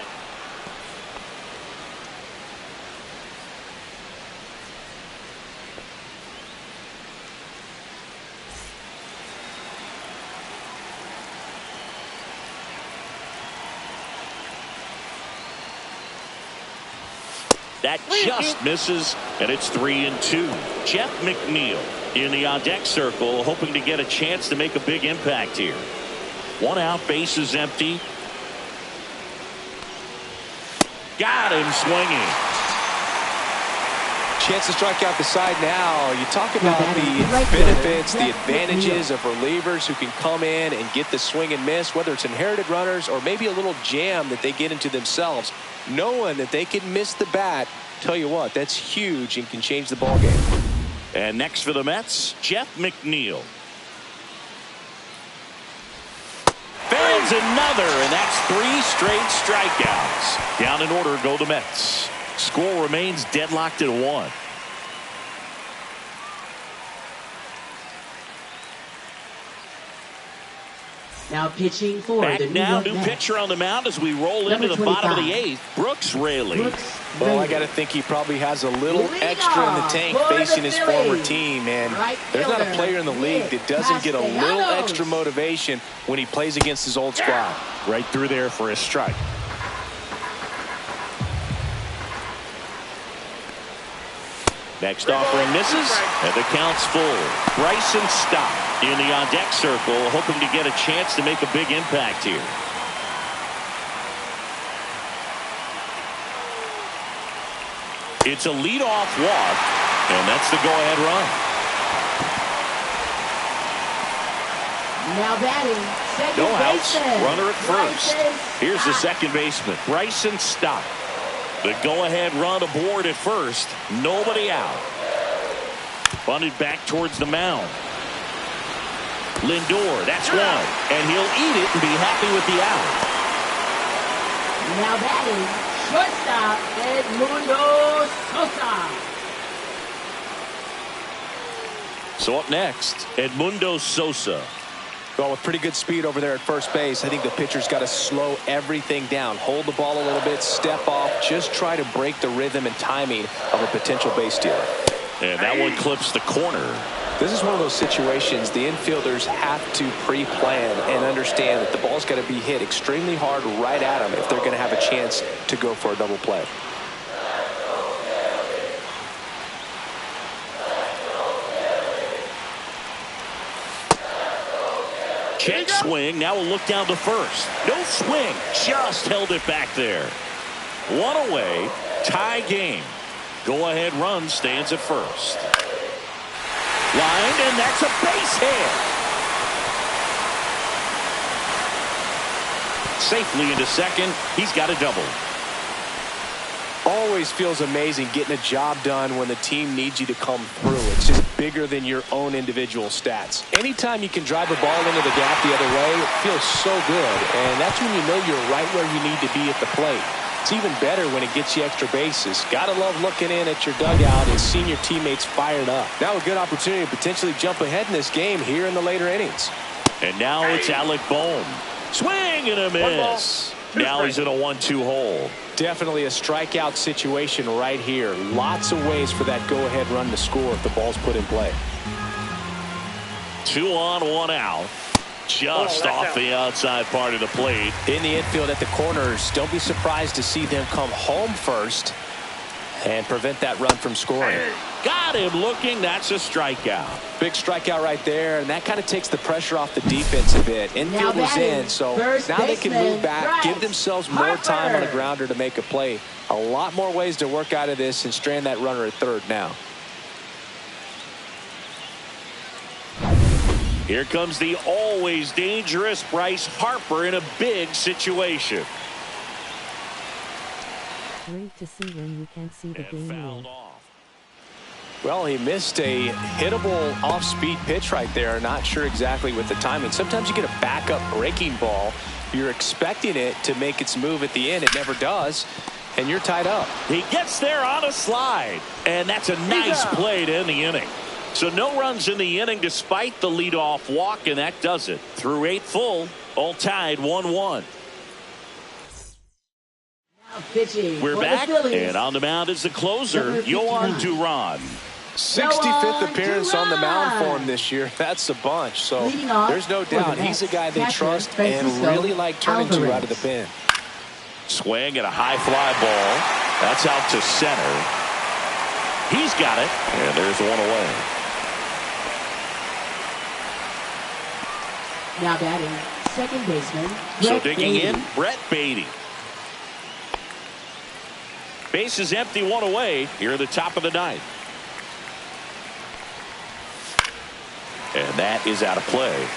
[SPEAKER 1] That just misses, and it's 3-2. Jeff McNeil in the on-deck circle, hoping to get a chance to make a big impact here. 1 out, base is empty. Got him swinging.
[SPEAKER 2] Chance to strike out the side now. You talk about the benefits, the advantages of relievers who can come in and get the swing and miss, whether it's inherited runners or maybe a little jam that they get into themselves. Knowing that they can miss the bat, tell you what, that's huge and can change the ball game.
[SPEAKER 1] And next for the Mets, Jeff McNeil. Fans another, and that's 3 straight strikeouts. Down in order go the Mets. Score remains deadlocked at 1.
[SPEAKER 3] Now pitching for
[SPEAKER 1] back
[SPEAKER 3] the
[SPEAKER 1] now,
[SPEAKER 3] New
[SPEAKER 1] new pitcher on the mound as we roll into the bottom of the 8th. Brooks Raley.
[SPEAKER 2] Well, I got to think he probably has a little extra in the tank facing his former team, and there's not a player in the league that doesn't get a little extra motivation when he plays against his old squad.
[SPEAKER 1] Right through there for a strike. Next offering misses, and the count's full. Bryson Stott in the on-deck circle, hoping to get a chance to make a big impact here. It's a leadoff walk, and that's the go-ahead run.
[SPEAKER 3] Now batting, second
[SPEAKER 1] No outs,
[SPEAKER 3] baseman.
[SPEAKER 1] runner at first. Here's the second baseman, Bryson Stott. The go-ahead run aboard at first. Nobody out. Bunted back towards the mound. Lindor, that's one. And he'll eat it and be happy with the out.
[SPEAKER 3] Now batting, shortstop, Edmundo Sosa.
[SPEAKER 1] So up next, Edmundo Sosa.
[SPEAKER 2] Well, with pretty good speed over there at first base, I think the pitcher's got to slow everything down. Hold the ball a little bit, step off, just try to break the rhythm and timing of a potential base stealer.
[SPEAKER 1] And that one clips the corner.
[SPEAKER 2] This is one of those situations the infielders have to pre-plan and understand that the ball's got to be hit extremely hard right at them if they're going to have a chance to go for a double play.
[SPEAKER 1] Check swing. Now we'll look down to first. No swing. Just held it back there. One away. Tie game. Go-ahead run stands at first. Lined, and that's a base hit. Safely into second. He's got a double.
[SPEAKER 2] Always feels amazing getting a job done when the team needs you to come through. It's just bigger than your own individual stats. Anytime you can drive the ball into the gap the other way, it feels so good. And that's when you know you're right where you need to be at the plate. It's even better when it gets you extra bases. Gotta love looking in at your dugout and seeing your teammates fired up. Now a good opportunity to potentially jump ahead in this game here in the later innings.
[SPEAKER 1] And now it's Alec Bohm. Swing and a miss. Now he's in a 1-2 hole.
[SPEAKER 2] Definitely a strikeout situation right here. Lots of ways for that go-ahead run to score if the ball's put in play.
[SPEAKER 1] 2 on, 1 out. Just off the outside part of the plate.
[SPEAKER 2] In the infield at the corners, don't be surprised to see them come home first and prevent that run from scoring.
[SPEAKER 1] Got him looking. That's a strikeout.
[SPEAKER 2] Big strikeout right there, and that kind of takes the pressure off the defense a bit. Infield was in, so now they can move back, give themselves more time on a grounder to make a play. A lot more ways to work out of this and strand that runner at third now.
[SPEAKER 1] Here comes the always dangerous Bryce Harper in a big situation.
[SPEAKER 5] Great to see when you can't see the game
[SPEAKER 1] Fouled
[SPEAKER 5] move.
[SPEAKER 1] off.
[SPEAKER 2] Well, he missed a hittable off-speed pitch right there. Not sure exactly with the timing. Sometimes you get a backup breaking ball. You're expecting it to make its move at the end. It never does, and you're tied up.
[SPEAKER 1] He gets there on a slide, and that's a nice play to end the inning. So no runs in the inning despite the leadoff walk, and that does it. Through 8 full, all tied 1-1. We're back, and on the mound is the closer, Yohan Duran.
[SPEAKER 2] 65th appearance on the mound for him this year. That's a bunch. So there's no doubt he's a guy they trust and really like turning to out of the pen.
[SPEAKER 1] Swing at a high fly ball. That's out to center. He's got it, and there's one away.
[SPEAKER 3] Now batting, second baseman.
[SPEAKER 1] So digging in, Brett Beatty. Base is empty, 1 away here at the top of the 9th. And that is out of play.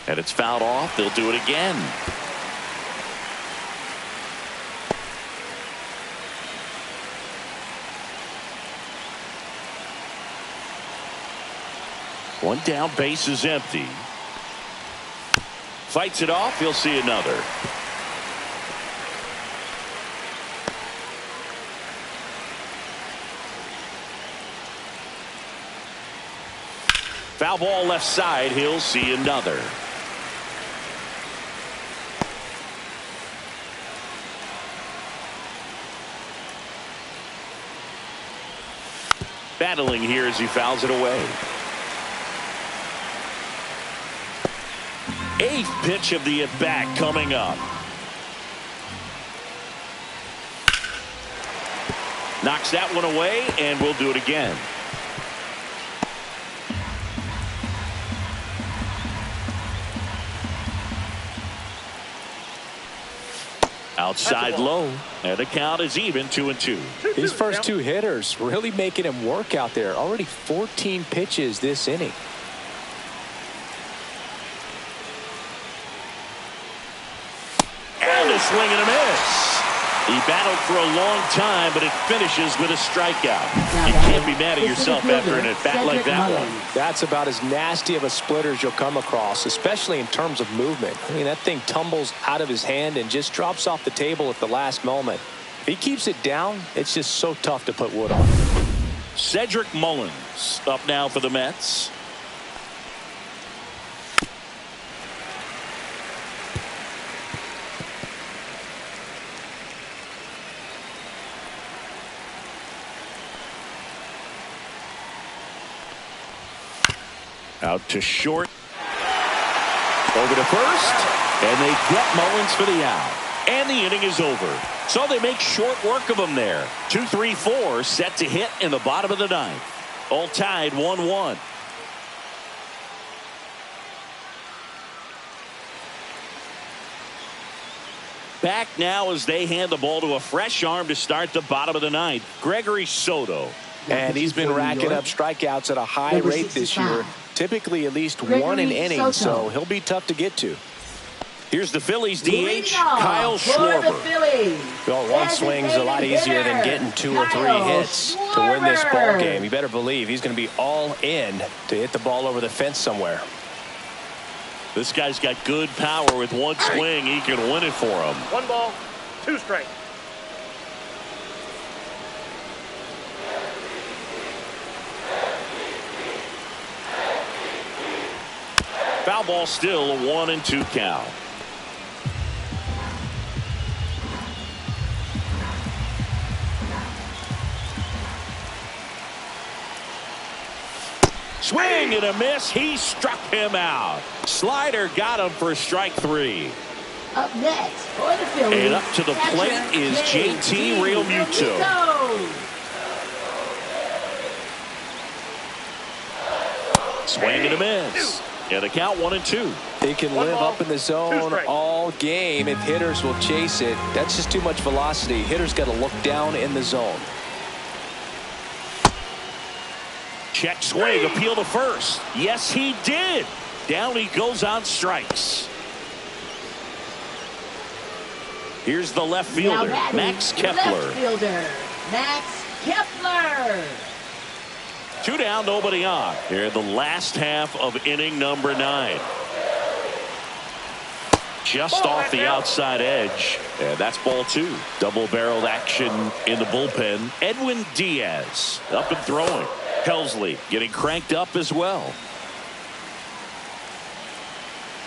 [SPEAKER 1] And it's fouled off. They'll do it again. One down, base is empty. Fights it off. He'll see another. Foul ball left side. He'll see another. Battling here as he fouls it away. 8th pitch of the at-bat coming up. Knocks that one away, and we'll do it again. Outside low, and the count is even, 2-2.
[SPEAKER 2] These first 2 hitters really making him work out there. Already 14 pitches this inning.
[SPEAKER 1] swing and a miss. He battled for a long time, but it finishes with a strikeout. You can't be mad at yourself after an at-bat like that one.
[SPEAKER 2] That's about as nasty of a splitter as you'll come across, especially in terms of movement. I mean, that thing tumbles out of his hand and just drops off the table at the last moment. If he keeps it down, it's just so tough to put wood on.
[SPEAKER 1] Cedric Mullins up now for the Mets. Out to short. Over to first. And they get Mullins for the out. And the inning is over. So they make short work of him there. 2-3-4 set to hit in the bottom of the ninth. All tied 1-1. Back now as they hand the ball to a fresh arm to start the bottom of the ninth. Gregory Soto.
[SPEAKER 2] And he's been racking up strikeouts at a high rate this year. Typically at least one an inning, so he'll be tough to get to.
[SPEAKER 1] Here's the Phillies DH, Kyle Schwarber.
[SPEAKER 2] Well, one swing's a lot easier than getting 2 or 3 hits to win this ball game. You better believe he's going to be all in to hit the ball over the fence somewhere.
[SPEAKER 1] This guy's got good power. With one swing, he can win it for him.
[SPEAKER 4] 1 ball, 2 strikes.
[SPEAKER 1] Foul ball still, a 1-2 count. Swing and a miss. He struck him out. Slider got him for strike 3.
[SPEAKER 3] Up next for the Phillies.
[SPEAKER 1] And up to the plate is JT Realmuto. Swing and a miss. And a count 1-2.
[SPEAKER 2] He can live up in the zone all game if hitters will chase it. That's just too much velocity. Hitters got to look down in the zone.
[SPEAKER 1] Check swing, appeal to first. Yes, he did. Down he goes on strikes. Here's the left fielder, Max Kepler.
[SPEAKER 3] Left fielder, Max Kepler.
[SPEAKER 1] 2 down, nobody on. Here in the last half of inning number 9. Just off the outside edge. And that's ball 2. Double-barreled action in the bullpen. Edwin Diaz up and throwing. Helsley getting cranked up as well.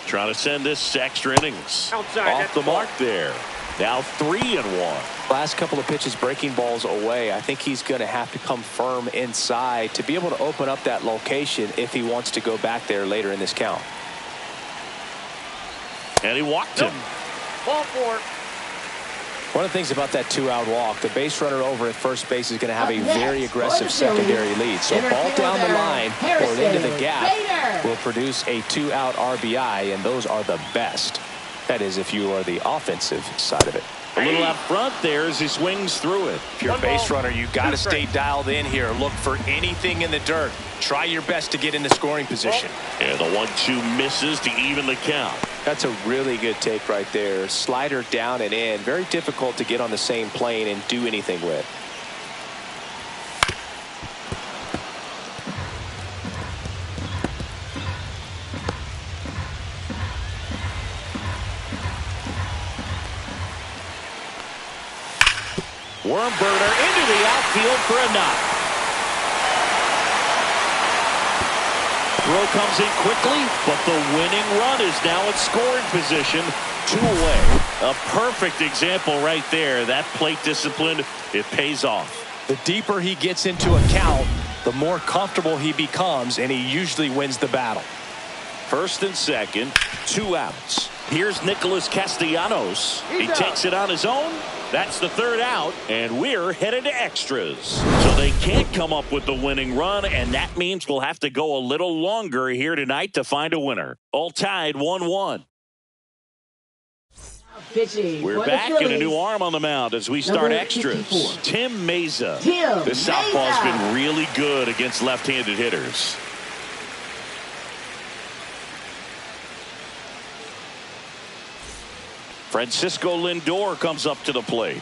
[SPEAKER 1] Trying to send this to extra innings.
[SPEAKER 4] Outside,
[SPEAKER 1] off the mark there. Now 3-1.
[SPEAKER 2] Last couple of pitches breaking balls away. I think he's going to have to come firm inside to be able to open up that location if he wants to go back there later in this count.
[SPEAKER 1] And he walked him.
[SPEAKER 4] Ball 4.
[SPEAKER 2] One of the things about that 2-out walk, the base runner over at first base is going to have a very aggressive secondary lead. So ball down the line or into the gap will produce a 2-out RBI, and those are the best. That is, if you are the offensive side of it.
[SPEAKER 1] A little out front there as he swings through it.
[SPEAKER 2] If you're a base runner, you've got to stay dialed in here. Look for anything in the dirt. Try your best to get in the scoring position.
[SPEAKER 1] And the 1-2 misses to even the count.
[SPEAKER 2] That's a really good take right there. Slider down and in. Very difficult to get on the same plane and do anything with.
[SPEAKER 1] Worm burner into the outfield for a knock. Throw comes in quickly, but the winning run is now in scoring position. 2 away. A perfect example right there. That plate discipline, it pays off.
[SPEAKER 2] The deeper he gets into a count, the more comfortable he becomes, and he usually wins the battle.
[SPEAKER 1] First and second, 2 outs. Here's Nicholas Castellanos. He takes it on his own. That's the 3rd out, and we're headed to extras. So they can't come up with the winning run, and that means we'll have to go a little longer here tonight to find a winner. All tied 1-1. We're back in a new arm on the mound as we start extras. 54. Tim Meza. This southpaw's been really good against left-handed hitters. Francisco Lindor comes up to the plate.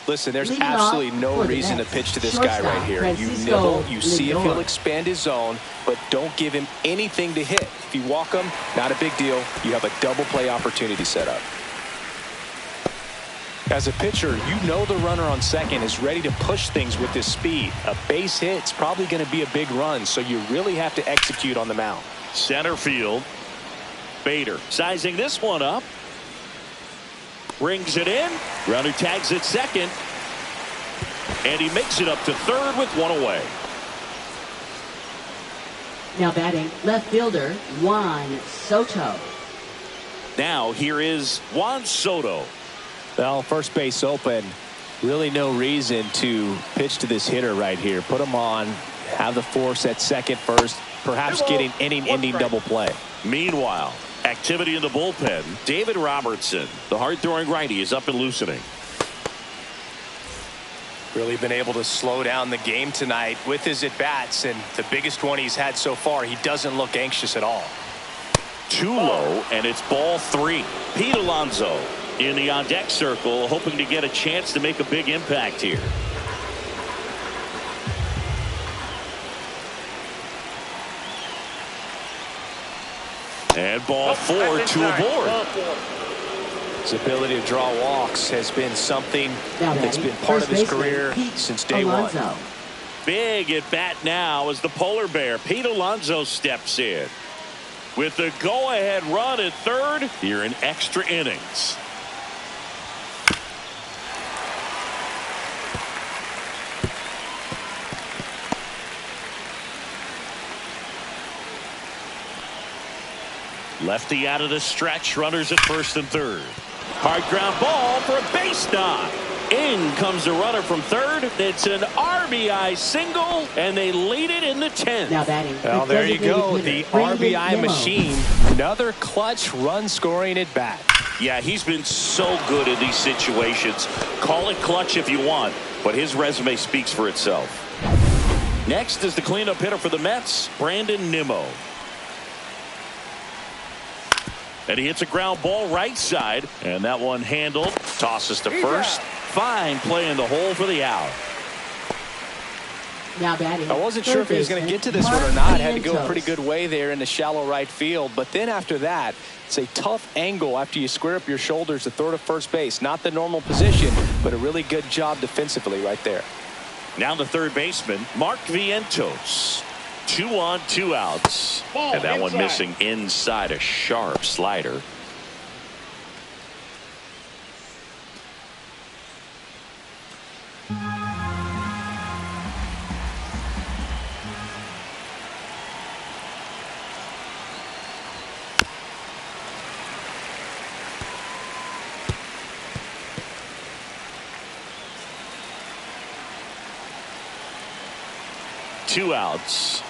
[SPEAKER 2] Listen, there's
[SPEAKER 3] Leading
[SPEAKER 2] absolutely
[SPEAKER 3] off
[SPEAKER 2] no
[SPEAKER 3] for the
[SPEAKER 2] reason to
[SPEAKER 3] Mets,
[SPEAKER 2] pitch to this guy right here. You
[SPEAKER 3] Francisco
[SPEAKER 2] nibble, you see if he'll
[SPEAKER 3] Lindor.
[SPEAKER 2] expand his zone, but don't give him anything to hit. If you walk him, not a big deal. You have a double play opportunity set up. As a pitcher, you know the runner on second is ready to push things with his speed. A base hit's probably going to be a big run, so you really have to execute on the mound.
[SPEAKER 1] Center field. Bader sizing this one up. Brings it in. Runner tags at second. And he makes it up to third with one away.
[SPEAKER 3] Now batting, left fielder, Juan Soto.
[SPEAKER 1] Now here is Juan Soto.
[SPEAKER 2] Well, first base open. Really no reason to pitch to this hitter right here. Put him on. Have the force at second first. Perhaps getting inning-ending double play.
[SPEAKER 1] Meanwhile, activity in the bullpen. David Robertson, the hard-throwing righty, is up and loosening.
[SPEAKER 2] Really been able to slow down the game tonight with his at-bats, and the biggest one he's had so far, he doesn't look anxious at all.
[SPEAKER 1] Too low, and it's ball 3. Pete Alonso in the on-deck circle, hoping to get a chance to make a big impact here. And ball 4, 2 aboard.
[SPEAKER 2] His ability to draw walks has been something
[SPEAKER 3] Now
[SPEAKER 2] that's
[SPEAKER 3] batting,
[SPEAKER 2] been part of his
[SPEAKER 3] first baseman,
[SPEAKER 2] career
[SPEAKER 3] Pete
[SPEAKER 2] since day
[SPEAKER 3] Alonso.
[SPEAKER 2] one.
[SPEAKER 1] Big at bat now as the polar bear Pete Alonso steps in with the go-ahead run at third here in extra innings. Lefty out of the stretch, runners at first and third. Hard ground ball for a base knock. In comes the runner from third. It's an RBI single, and they lead it in the 10th.
[SPEAKER 3] Now batting,
[SPEAKER 2] Well, there you go. The
[SPEAKER 3] Brandon
[SPEAKER 2] RBI
[SPEAKER 3] Nimmo.
[SPEAKER 2] machine. Another clutch run scoring at bat.
[SPEAKER 1] Yeah, he's been so good in these situations. Call it clutch if you want, but his resume speaks for itself. Next is the cleanup hitter for the Mets, Brandon Nimmo. And he hits a ground ball right side, and that one handled. Tosses to first. Fine play in the hole for the out.
[SPEAKER 3] Now batting,
[SPEAKER 2] I wasn't sure if he was going to get to this one or not. Had to go a pretty good way there in the shallow right field. But then after that, it's a tough angle after you square up your shoulders to throw to first base. Not the normal position, but a really good job defensively right there.
[SPEAKER 1] Now the third baseman, Mark Vientos. 2 on, 2 outs. And that one missing inside a sharp slider. Two outs.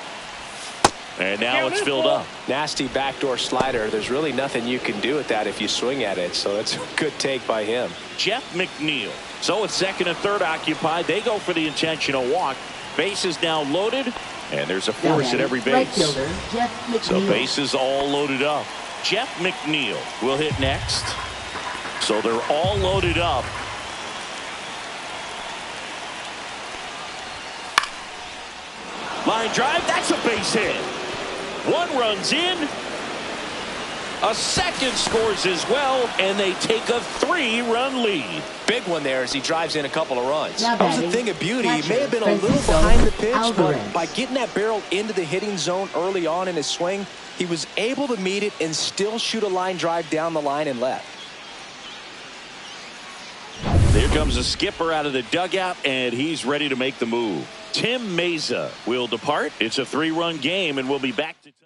[SPEAKER 1] And now it's filled up.
[SPEAKER 2] Nasty backdoor slider. There's really nothing you can do with that if you swing at it. So that's a good take by him.
[SPEAKER 1] Jeff McNeil. So it's second and third occupied. They go for the intentional walk. Base is now loaded. And there's a force at every
[SPEAKER 3] right
[SPEAKER 1] base.
[SPEAKER 3] fielder, Jeff McNeil.
[SPEAKER 1] So bases all loaded up. Jeff McNeil will hit next. So they're all loaded up. Line drive. That's a base hit. One runs in. A second scores as well, and they take a 3-run lead.
[SPEAKER 2] Big one there as he drives in a couple of runs.
[SPEAKER 3] Now
[SPEAKER 2] That was a
[SPEAKER 3] batting,
[SPEAKER 2] thing of beauty. He
[SPEAKER 3] catcher,
[SPEAKER 2] may have been a little
[SPEAKER 3] Francisco
[SPEAKER 2] behind the pitch,
[SPEAKER 3] Alvarez.
[SPEAKER 2] but by getting that barrel into the hitting zone early on in his swing, he was able to meet it and still shoot a line drive down the line and left.
[SPEAKER 1] There comes the skipper out of the dugout, and he's ready to make the move. Tim Meza will depart. It's a 3-run game, and we'll be back to tell you.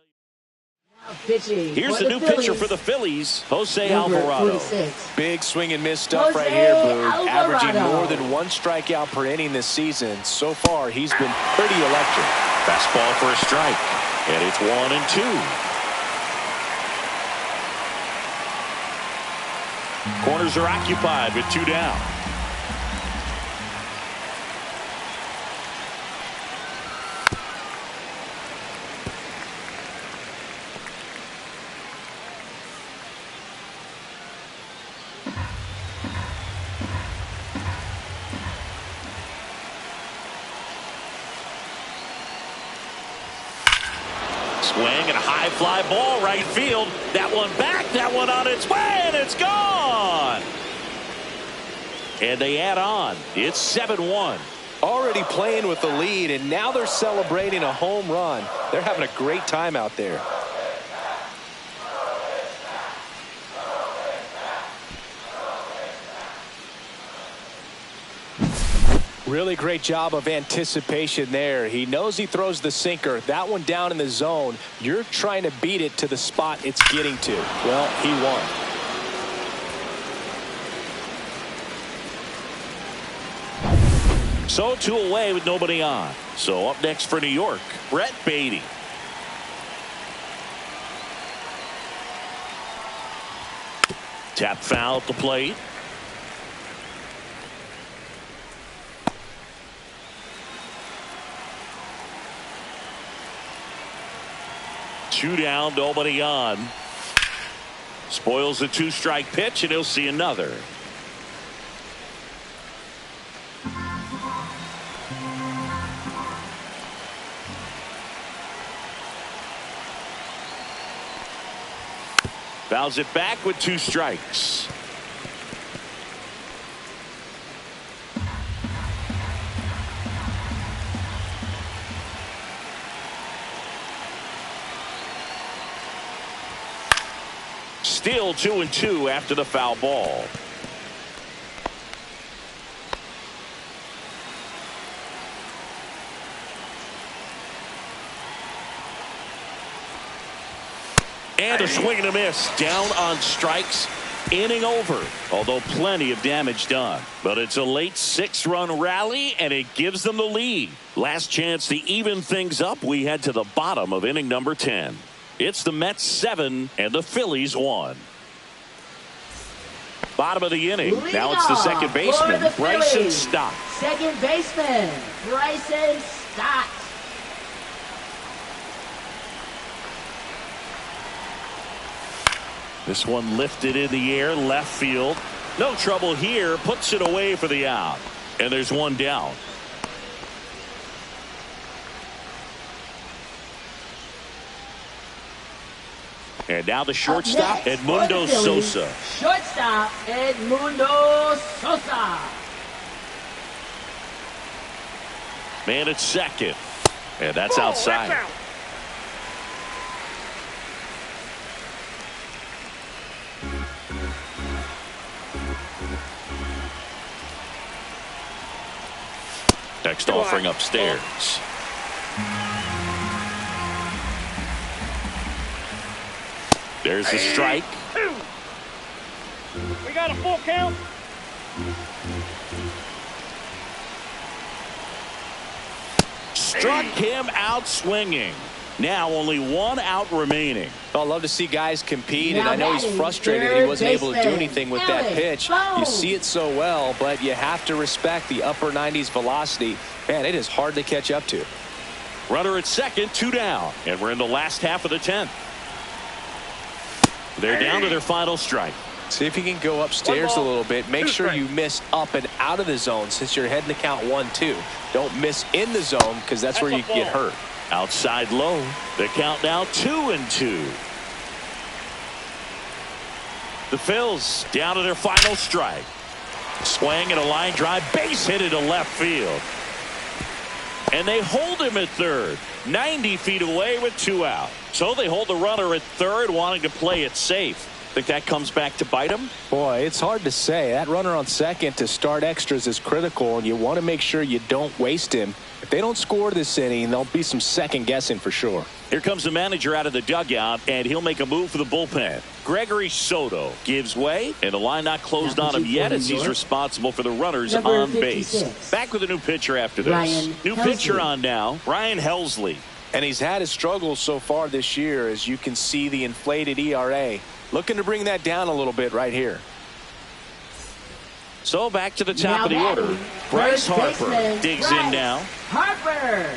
[SPEAKER 3] Pitching
[SPEAKER 1] Here's
[SPEAKER 3] for
[SPEAKER 1] the new
[SPEAKER 3] Phillies,
[SPEAKER 1] pitcher for the Phillies, Jose
[SPEAKER 3] number
[SPEAKER 1] Alvarado.
[SPEAKER 3] 46.
[SPEAKER 2] Big swing and miss stuff
[SPEAKER 3] Jose
[SPEAKER 2] right here, Boog.
[SPEAKER 3] Alvarado.
[SPEAKER 2] Averaging more than 1 strikeout per inning this season. So far, he's been pretty electric.
[SPEAKER 1] Fastball for a strike, and it's 1-2. Corners are occupied with 2 down. Swing and a high fly ball right field. That one back, that one on its way, and it's gone. And they add on. It's 7-1.
[SPEAKER 2] Already playing with the lead, and now they're celebrating a home run. They're having a great time out there. Really great job of anticipation there. He knows he throws the sinker. That one down in the zone. You're trying to beat it to the spot it's getting to. Well, he won.
[SPEAKER 1] So 2 away with nobody on. So up next for New York, Brett Beatty. Tap foul at the plate. Two down, nobody on. Spoils the 2-strike pitch, and he'll see another. Fouls it back with 2 strikes. Still 2-2 after the foul ball. And a swing and a miss. Down on strikes. Inning over. Although plenty of damage done. But it's a late 6-run rally, and it gives them the lead. Last chance to even things up. We head to the bottom of inning number 10. It's the Mets 7 and the Phillies 1. Bottom of the inning. Now it's the second baseman, Bryson Stott.
[SPEAKER 3] Second baseman, Bryson Stott.
[SPEAKER 1] This one lifted in the air, left field. No trouble here. Puts it away for the out. And there's one down. And now the shortstop, Edmundo Sosa.
[SPEAKER 3] Shortstop, Edmundo Sosa.
[SPEAKER 1] Man at second. And that's outside.
[SPEAKER 4] That's out.
[SPEAKER 1] Next offering upstairs. There's the strike.
[SPEAKER 4] 2. We got a full count.
[SPEAKER 1] Struck him out swinging. Now only 1 out remaining.
[SPEAKER 2] I'd love to see guys compete, and I know he's frustrated he wasn't able to do anything with that pitch. You see it so well, but you have to respect the upper 90s velocity. Man, it is hard to catch up to.
[SPEAKER 1] Runner at second, 2 down. And we're in the last half of the 10th. They're down to their final strike.
[SPEAKER 2] See if you can go upstairs a little bit. Make sure you miss up and out of the zone since you're heading to count 1-2. Don't miss in the zone because that's where you get hurt.
[SPEAKER 1] Outside low. The count now 2-2. The Phils down to their final strike. Swing and a line drive. Base hit into left field. And they hold him at third. 90 feet away with 2 out. So they hold the runner at third, wanting to play it safe. Think that comes back to bite him?
[SPEAKER 2] Boy, it's hard to say. That runner on second to start extras is critical, and you want to make sure you don't waste him. If they don't score this inning, there'll be some second guessing for sure.
[SPEAKER 1] Here comes the manager out of the dugout, and he'll make a move for the bullpen. Gregory Soto gives way, and the line not closed on him yet as he's responsible for the runners on base. Back with a new pitcher after this. New pitcher on now, Ryan Helsley.
[SPEAKER 2] And he's had his struggles so far this year, as you can see the inflated ERA. Looking to bring that down a little bit right here.
[SPEAKER 1] So back to the top of the order. Bryce Harper digs in now.
[SPEAKER 3] Harper.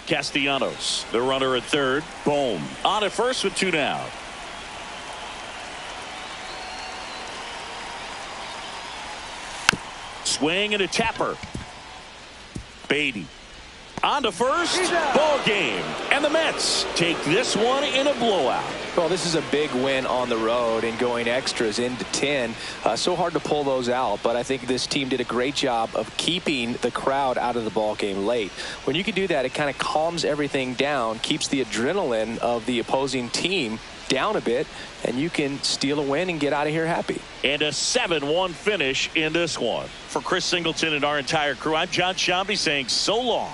[SPEAKER 1] Castellanos, the runner at third. Boom. On at first with 2 down. Swing and a tapper. Beatty On to first, ball game. And the Mets take this one in a blowout.
[SPEAKER 2] Well, this is a big win on the road and going extras into 10. So hard to pull those out, but I think this team did a great job of keeping the crowd out of the ball game late. When you can do that, it kind of calms everything down, keeps the adrenaline of the opposing team down a bit, and you can steal a win and get out of here happy.
[SPEAKER 1] And a 7-1 finish in this one. For Chris Singleton and our entire crew, I'm John Shambi saying so long.